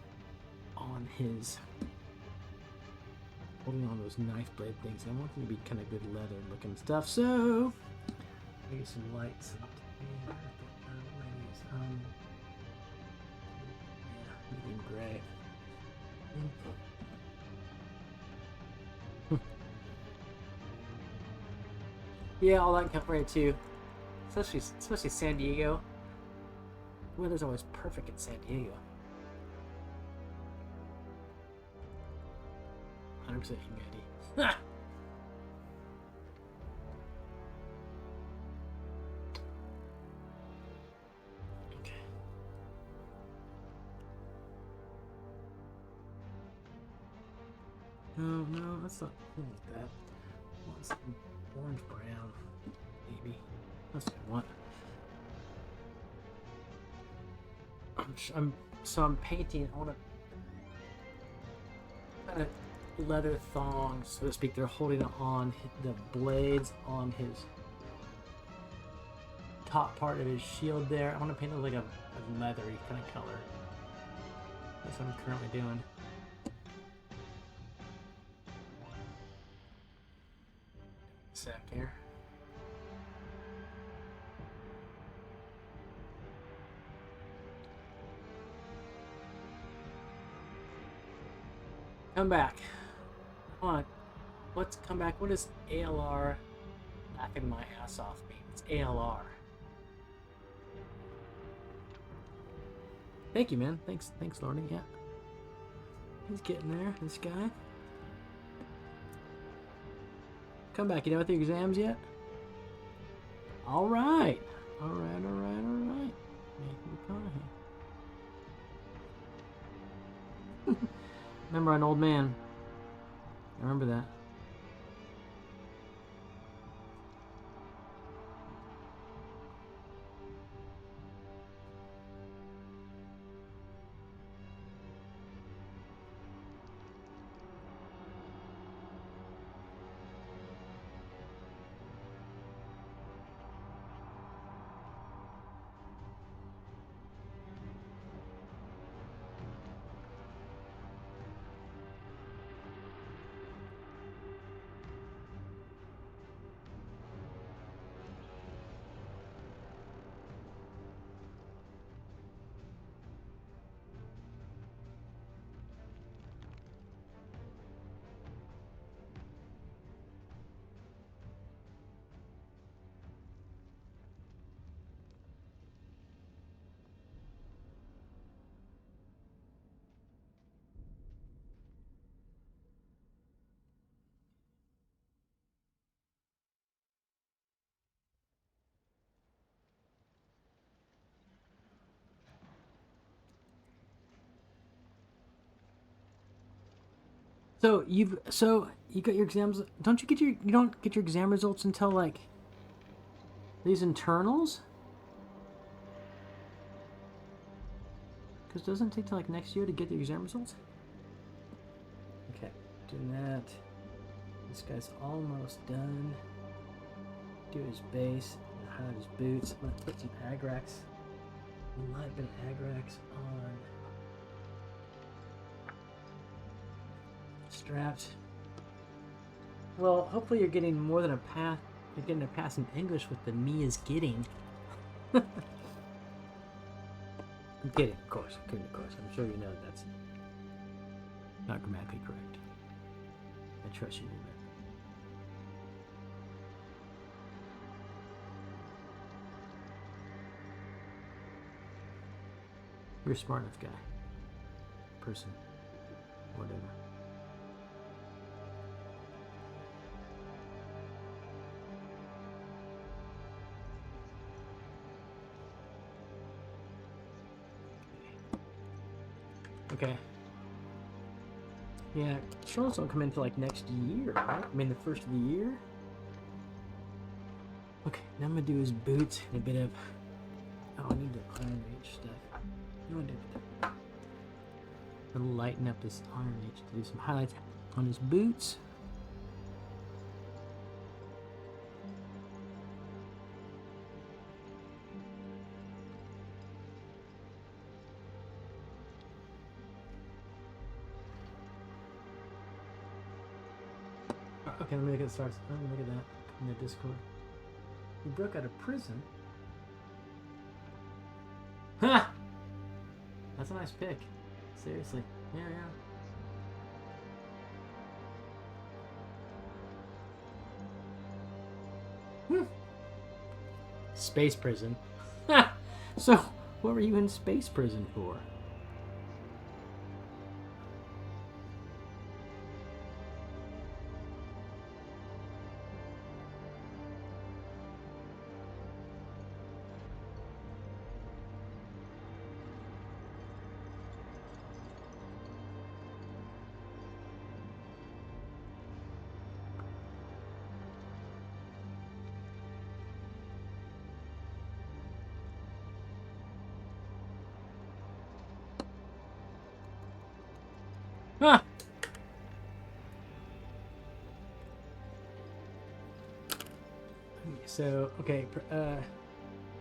on his. Holding on those knife blade things. I want them to be kind of good leather looking stuff. So, I get some lights. Medium gray. Yeah, all that come right too. Especially San Diego. The weather's always perfect in San Diego. 100% humidity. Okay. No, that's not like that. I want some orange brown, maybe. That's what I want. I'm painting. I want to kind of leather thongs, so to speak. They're holding on the blades on his top part of his shield there. I want to paint it like a leathery kind of color. That's what I'm currently doing. Sec here. Come back. Come on. Let's come back. What does ALR laughing my ass off mean? It's ALR. Thank you, man. Thanks, Lordy. Yeah. He's getting there, this guy. Come back. You done with your exams yet? All right. All right. Remember an old man. I remember that. So you got your exams. You don't get your exam results until like these internals? Because doesn't it take till like next year to get the exam results? Okay, doing that. This guy's almost done. Do his base, highlight his boots. I'm gonna put some agrax. A light bit of agrax on straps. Well, hopefully you're getting more than a pass. You're getting a pass in English with the me is getting. I'm kidding, of course. I'm sure you know that's not grammatically correct. I trust you in that. You're a smart enough guy. Person. Whatever. Okay. Yeah, controls don't come in until like next year, right? I mean, the first of the year. Okay, now I'm gonna do his boots and a bit of. Oh, I need the Iron Age stuff. You want to do that? I'm gonna lighten up this Iron Age to do some highlights on his boots. Okay, let me look at the stars. Let me look at that in the Discord. He broke out of prison. Ha! That's a nice pick. Seriously. Yeah. Space prison. So, what were you in space prison for? Ah! So, okay,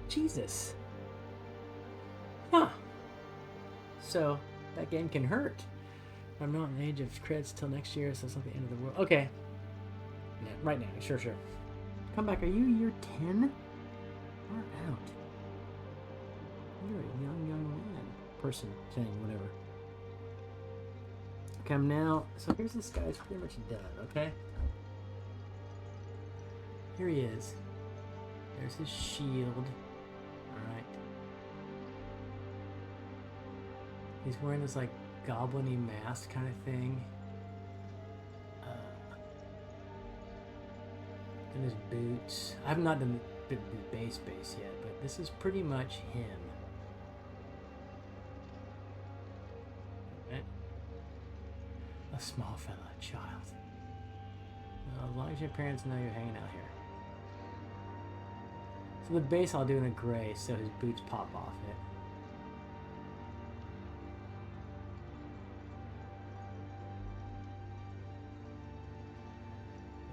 Jesus. Huh. So, that game can hurt. I'm not in the age of creds till next year, so it's not the end of the world. Okay. Yeah, right now, sure. Come back, are you year 10? Far out. You're a young man. Person, thing, whatever. Okay, I'm now. So here's this guy's pretty much done. Okay. Here he is. There's his shield. All right. He's wearing this like goblin-y mask kind of thing. And his boots. I have not done the base yet, but this is pretty much him. Right? A small fella, a child. Well, as long as your parents know you're hanging out here. So the base I'll do in a gray so his boots pop off it.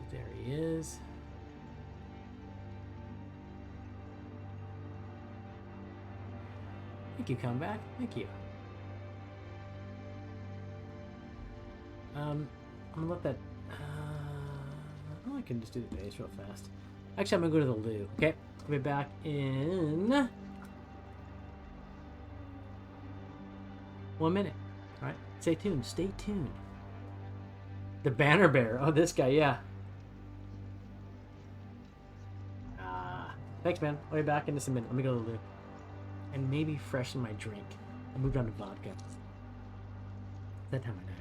But there he is. Thank you, come back. Thank you. I'm gonna let that. I can just do the base real fast. Actually, I'm gonna go to the loo. Okay, I'll be back in 1 minute. All right, stay tuned. Stay tuned. The banner bearer. Oh, this guy. Yeah. Thanks, man. I'll be back in just a minute. Let me go to the loo. And maybe freshen my drink. I moved on to vodka. That time of night.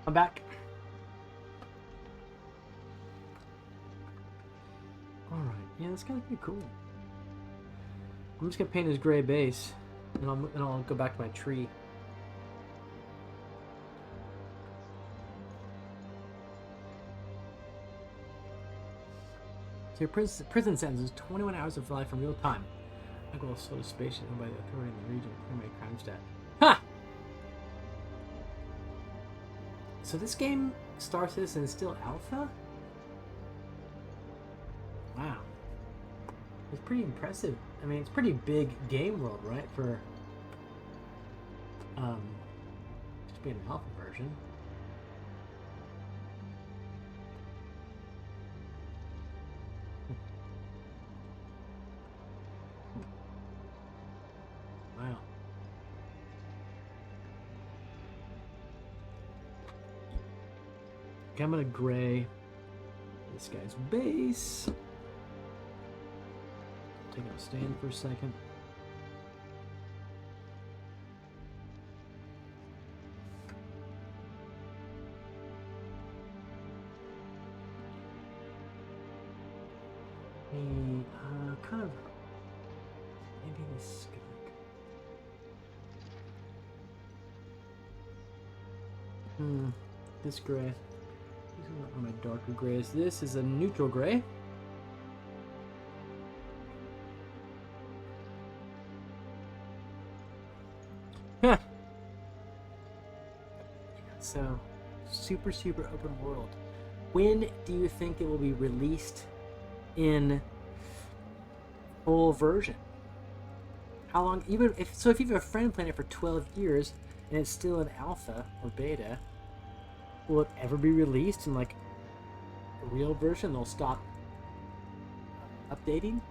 I'm back. Alright, yeah, this guy's pretty cool. I'm just gonna paint his gray base, and I'll go back to my tree. So your prison sentence is 21 hours of life in real time. My goal is so spacious by the authority in the region to clear my crime stat. Ha! So this game, Star Citizen, is still alpha? Wow. It's pretty impressive. I mean, it's a pretty big game world, right? For just being an alpha version. Wow. Okay, I'm gonna gray this guy's base. Take out a stand for a second. Kind of maybe this skunk. This gray. These are my darker grays. This is a neutral gray. So, super open world. When do you think it will be released in full version? How long? Even if you have a friend playing it for 12 years and it's still in alpha or beta, will it ever be released in like a real version? They'll stop updating.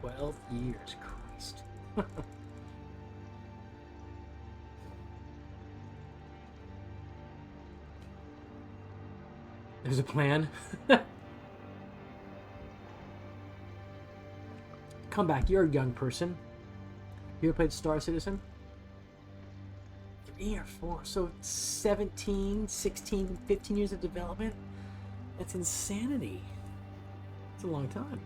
12 years, Christ. There's a plan. Come back, you're a young person. You ever played Star Citizen? 3 or 4, so 17, 16, 15 years of development? That's insanity. It's a long time.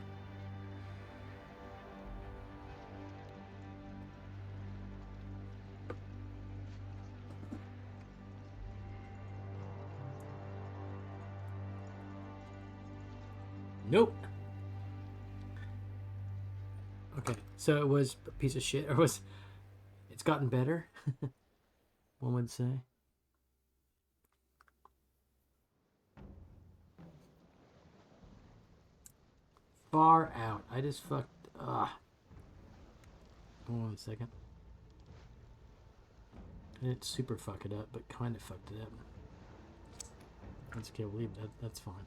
Nope. Okay, so it was a piece of shit, or it's gotten better? One would say. Far out. I just fucked. Hold on 1 second. I didn't super fuck it up, but kind of fucked it up. Let's get leave that. That's fine.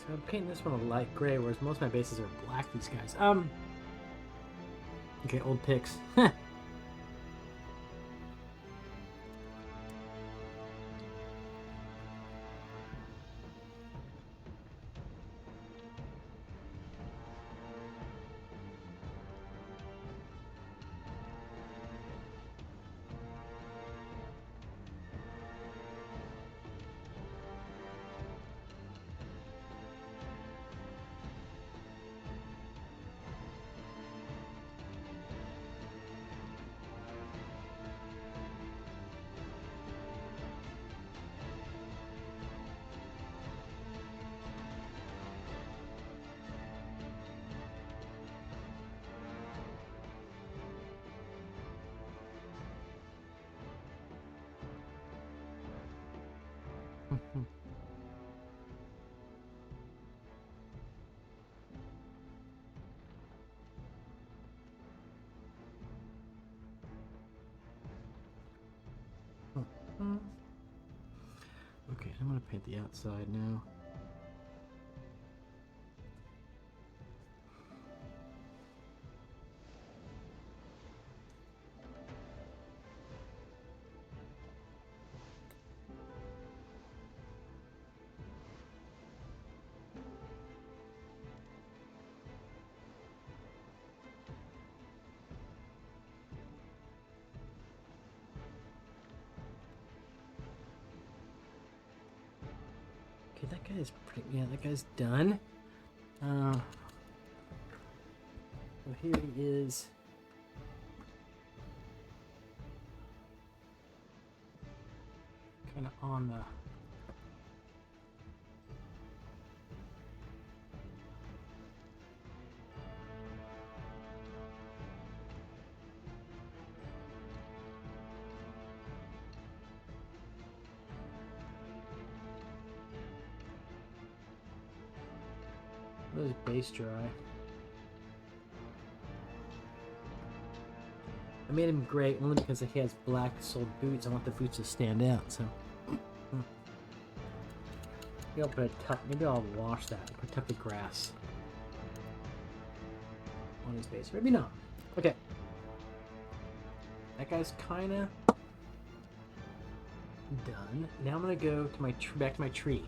So I'm painting this one a light gray, whereas most of my bases are black, these guys. Okay, old pics. Okay, I'm gonna paint the outside now. Okay, that guy is pretty. Yeah, that guy's done. So here he is. kind of on the... Let his base dry. I made him gray only because he has black soled boots. I want the boots to stand out, so... Maybe I'll put a tuck. Maybe I'll wash that. Put a tuck of grass on his base. Maybe not. Okay. That guy's kind of done. Now I'm gonna go to my back to my tree.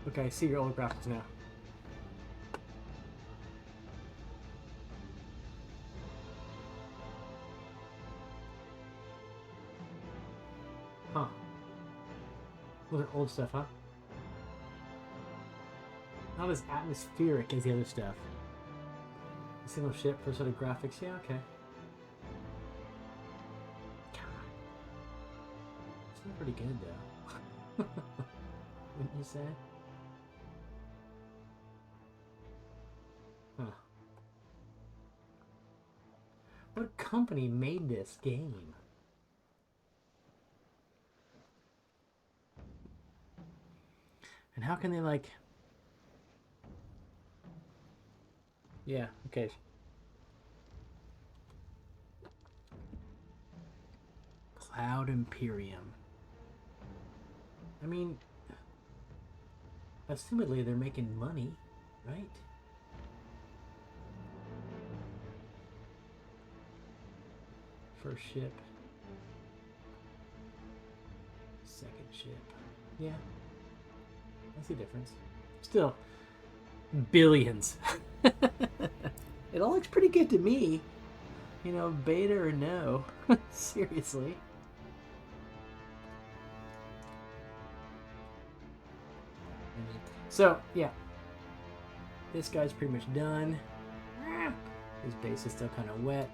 Okay, I see your old graphics now. Huh. Those are old stuff, huh? Not as atmospheric as the other stuff. A single ship for sort of graphics. Yeah, okay. God. It's not pretty good, though. Wouldn't you say? Huh. What company made this game? And how can they, like... Yeah, okay. Cloud Imperium. I mean, assumedly they're making money, right? First ship. Second ship. Yeah. I see a difference. Still, billions. It all looks pretty good to me. You know, beta or no. Seriously. So, yeah. This guy's pretty much done. His base is still kind of wet.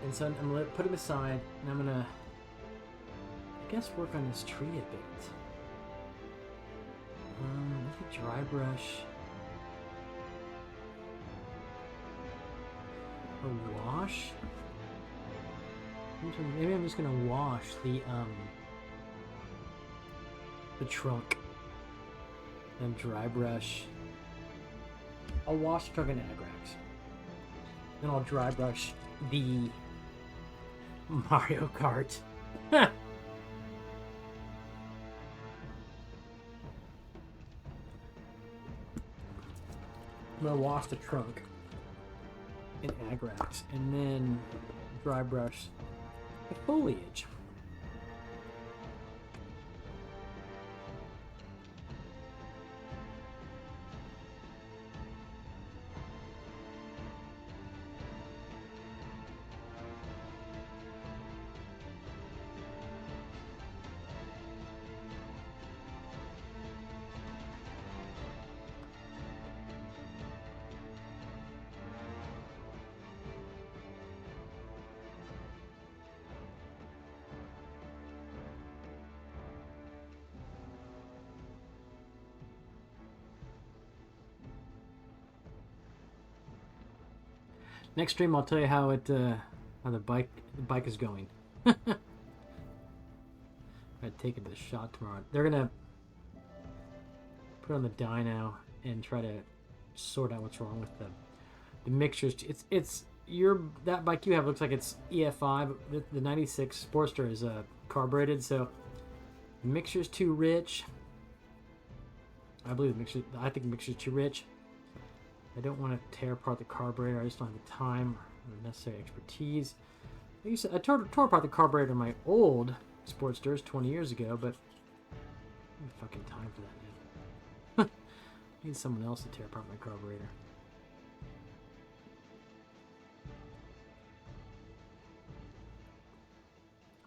And so I'm going to put him aside, and I'm going to, I guess, work on this tree a bit. Maybe dry brush. Or wash? Maybe I'm just going to wash the trunk. And dry brush. I'll wash the trunk in Agrax. Then I'll dry brush the Mario Kart. I'm gonna wash the trunk in Agrax and then dry brush the foliage. Next stream, I'll tell you how how the bike is going. I'd take it to the shop tomorrow. They're gonna put it on the dyno and try to sort out what's wrong with the mixtures. That bike you have looks like it's EF5. The 96 Sportster is carbureted, so the mixture's too rich. I think the mixture's too rich. I don't want to tear apart the carburetor. I just don't have the time or the necessary expertise. I tore apart the carburetor in my old Sportsters 20 years ago, but I don't have fucking time for that, man. I need someone else to tear apart my carburetor.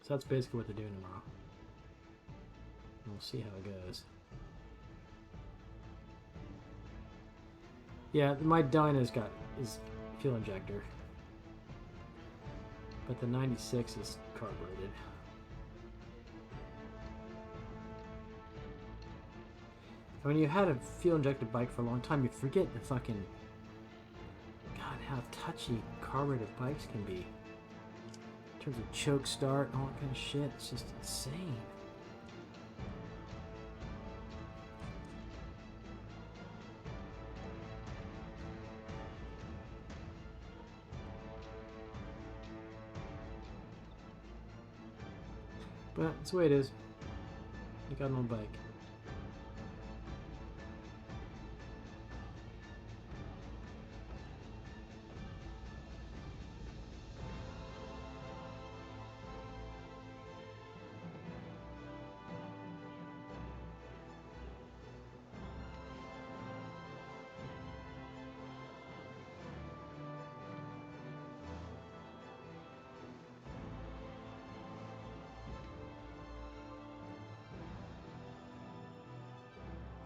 So that's basically what they're doing tomorrow. We'll see how it goes. Yeah, my dyno's is fuel injector, but the 96 is carbureted. When you had a fuel injected bike for a long time, you forget the fucking God, how touchy carbureted bikes can be. In terms of choke start and all that kind of shit, it's just insane. But that's the way it is. You got an old bike.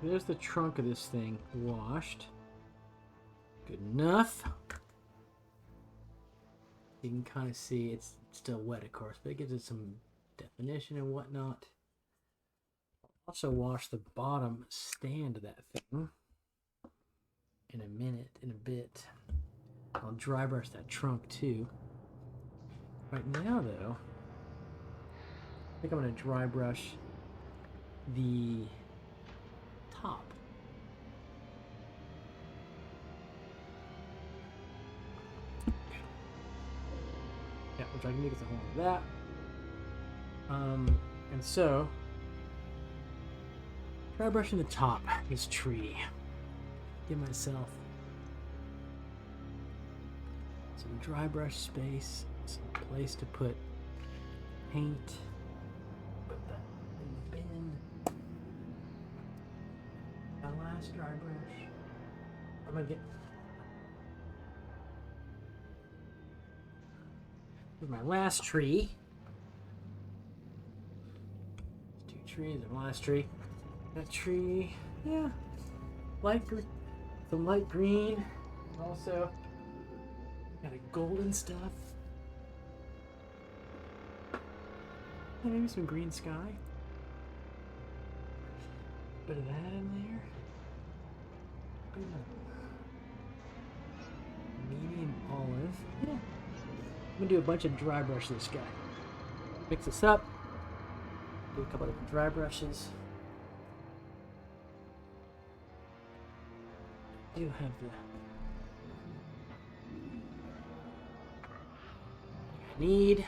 There's the trunk of this thing washed. Good enough. You can kind of see it's still wet, of course, but it gives it some definition and whatnot. Also wash the bottom stand of that thing in a bit. I'll dry brush that trunk too. Right now though, I think I'm going to dry brush the top. Yeah, which I can make as a whole of that. And so, dry brushing the top of this tree. Give myself some dry brush space, some place to put paint. Put that in the bin. My last dry brush. I'm gonna get. Here's my last tree. There's 2 trees and last tree. That tree, yeah, light green, some light green, and also got a golden stuff. And maybe some green sky. Bit of that in there. Medium olive. Yeah. I'm gonna do a bunch of dry brush this guy. Mix this up. Do a couple of dry brushes. You have the I need.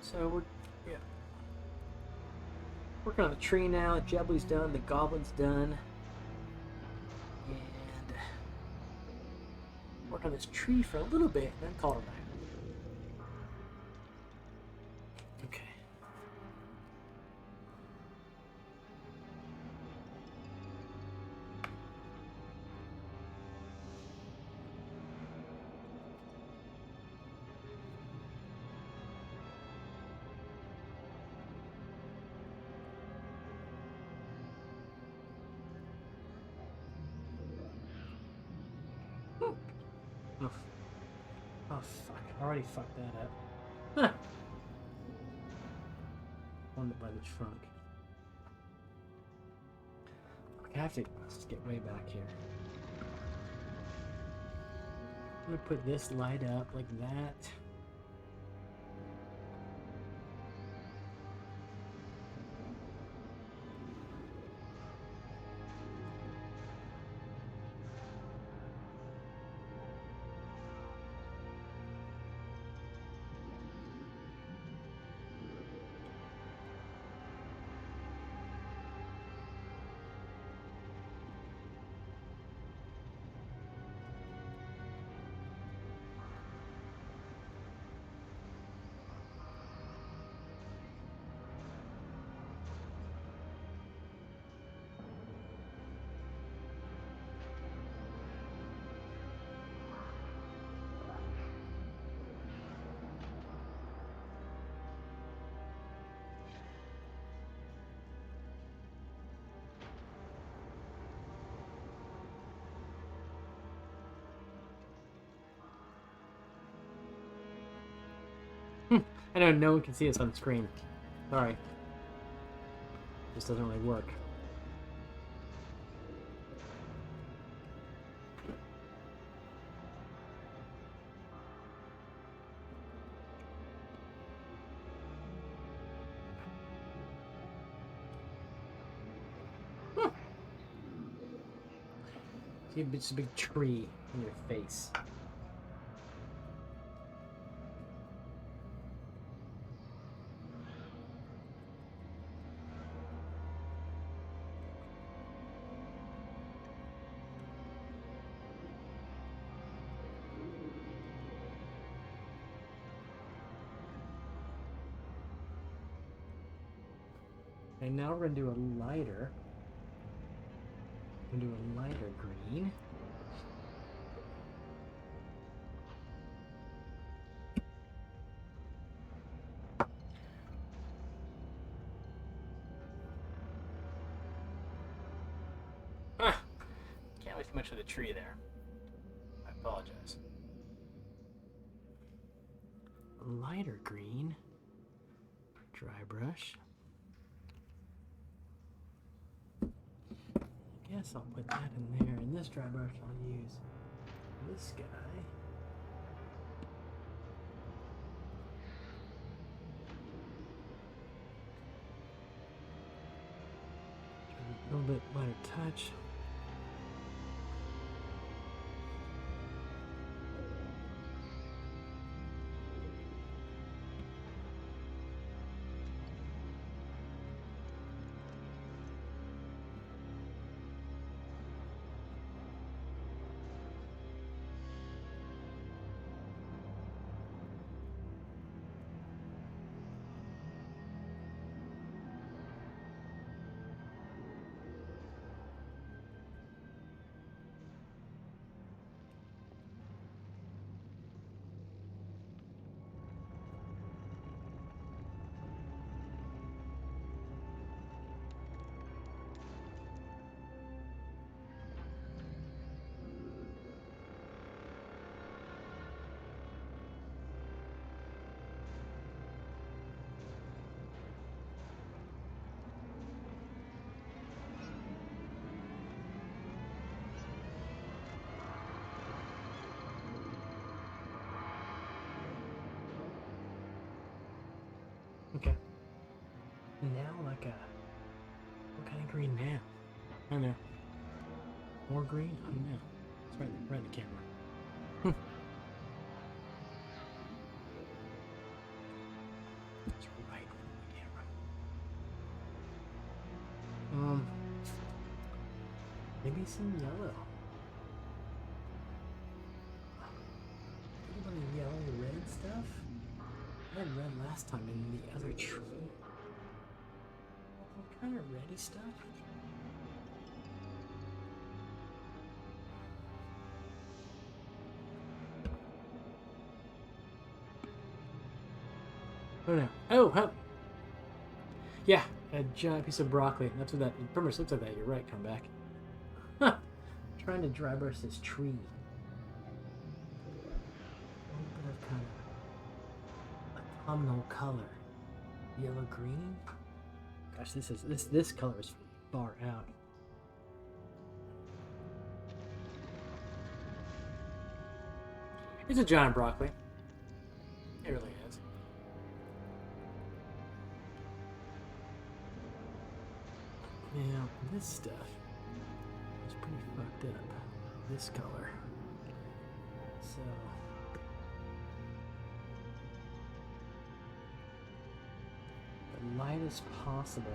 So we're working on the tree now. The jebli's done. The goblin's done. And work on this tree for a little bit, and then call her back. Okay. Oh fuck, I already fucked that up. Huh. Wanted by the trunk. I have to just get way back here. I'm gonna put this light up like that. I know no one can see us on the screen. Sorry. This doesn't really work. See, it's a big tree in your face. And now we're going to do a lighter. We're going to do a lighter green. Can't wait too much of the tree there. I apologize. Lighter green. Dry brush. Guess I'll put that in there. And this dry brush I'll use this guy. A little bit lighter touch. Okay. Now like a... What kind of green now? I don't know. More green? I don't know. It's right in the camera. It's right in the camera. Maybe some yellow. Anybody yellow red stuff? I had red last time in the other tree. What kind of reddy stuff? Oh no. Oh, help! Yeah, a giant piece of broccoli. That's what that... It pretty much looks like that. You're right, come back. Huh! Trying to dry brush this tree. A little bit of kind of autumnal color. Yellow green. Gosh, this color is far out. It's a giant broccoli. It really is. Now, this stuff is pretty fucked up. This color. So... light as possible.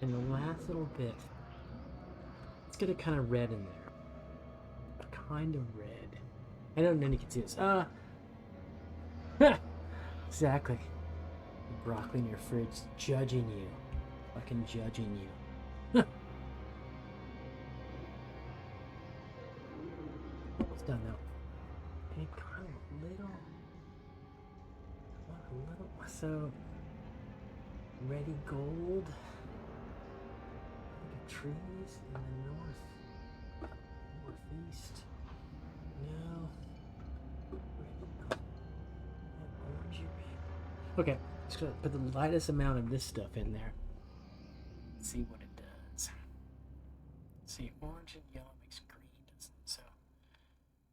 And the last little bit, let's get a kind of red in there. A kind of red. I don't know if you can see this. Exactly. Broccoli in your fridge, judging you. Fucking judging you. It's done now. And kind of a little, so ready gold. Look at trees in the northeast. No. Okay, just gonna put the lightest amount of this stuff in there. Let's see what it does. Let's see, orange and yellow makes green, doesn't it? So yeah, we don't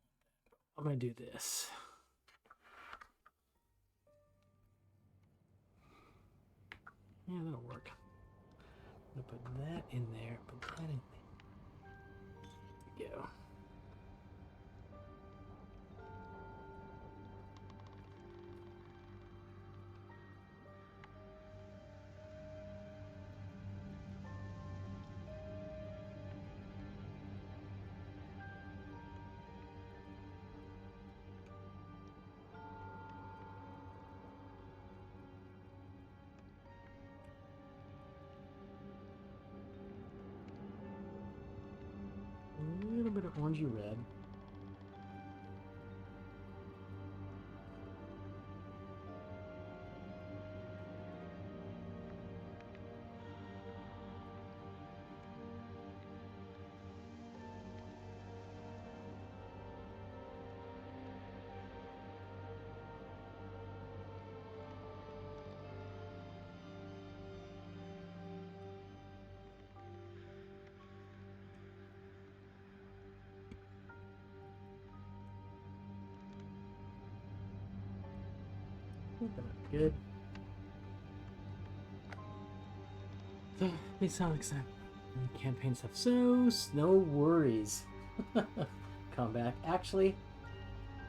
want that. I'm gonna do this. Yeah, that'll work. I'm gonna put that in there. Put that in there. There we go. A little bit of orangey red. Good. So, it sounds like some campaign stuff. So, no worries. Come back. Actually,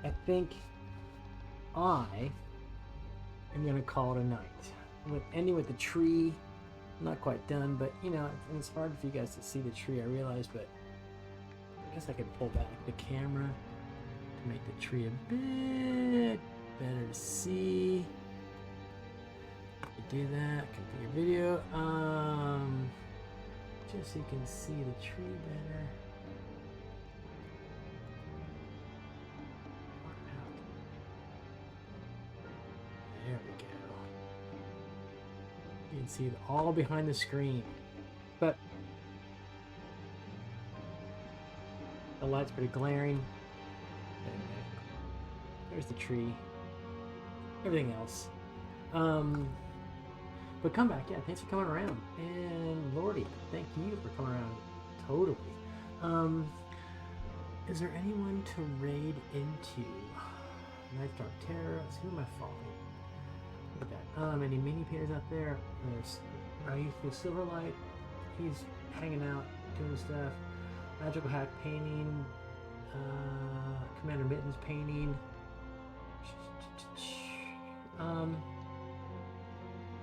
I think I am going to call it a night. Ending with the tree. I'm not quite done, but you know, it's hard for you guys to see the tree, I realize, but I guess I could pull back the camera to make the tree a bit better to see. Do that, configure video, just so you can see the tree better. There we go. You can see it all behind the screen, but the light's pretty glaring. There's the tree. Everything else. But come back, yeah, thanks for coming around. And Lordy, thank you for coming around. Totally. Is there anyone to raid into? Knife Dark Terrors, who am I following? Look at that. Any mini painters out there? There's Raif with Silverlight. He's hanging out, doing stuff. Magical Hack painting. Commander Mittens painting.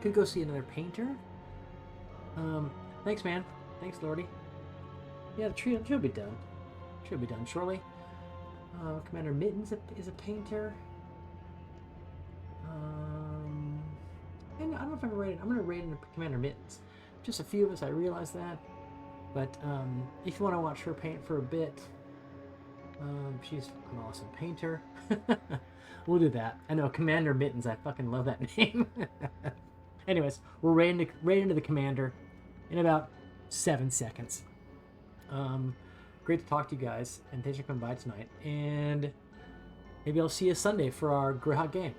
Could go see another painter. Thanks, man. Thanks, Lordy. Yeah, the tree should be done. Should be done shortly. Commander Mittens is a painter. And I don't know if I'm rated. I'm gonna rate into Commander Mittens. Just a few of us. I realize that. But if you want to watch her paint for a bit, she's an awesome painter. We'll do that. I know, Commander Mittens. I fucking love that name. Anyways, we're right into the commander in about 7 seconds. Great to talk to you guys, and thanks for coming by tonight. And maybe I'll see you Sunday for our Greyhawk game.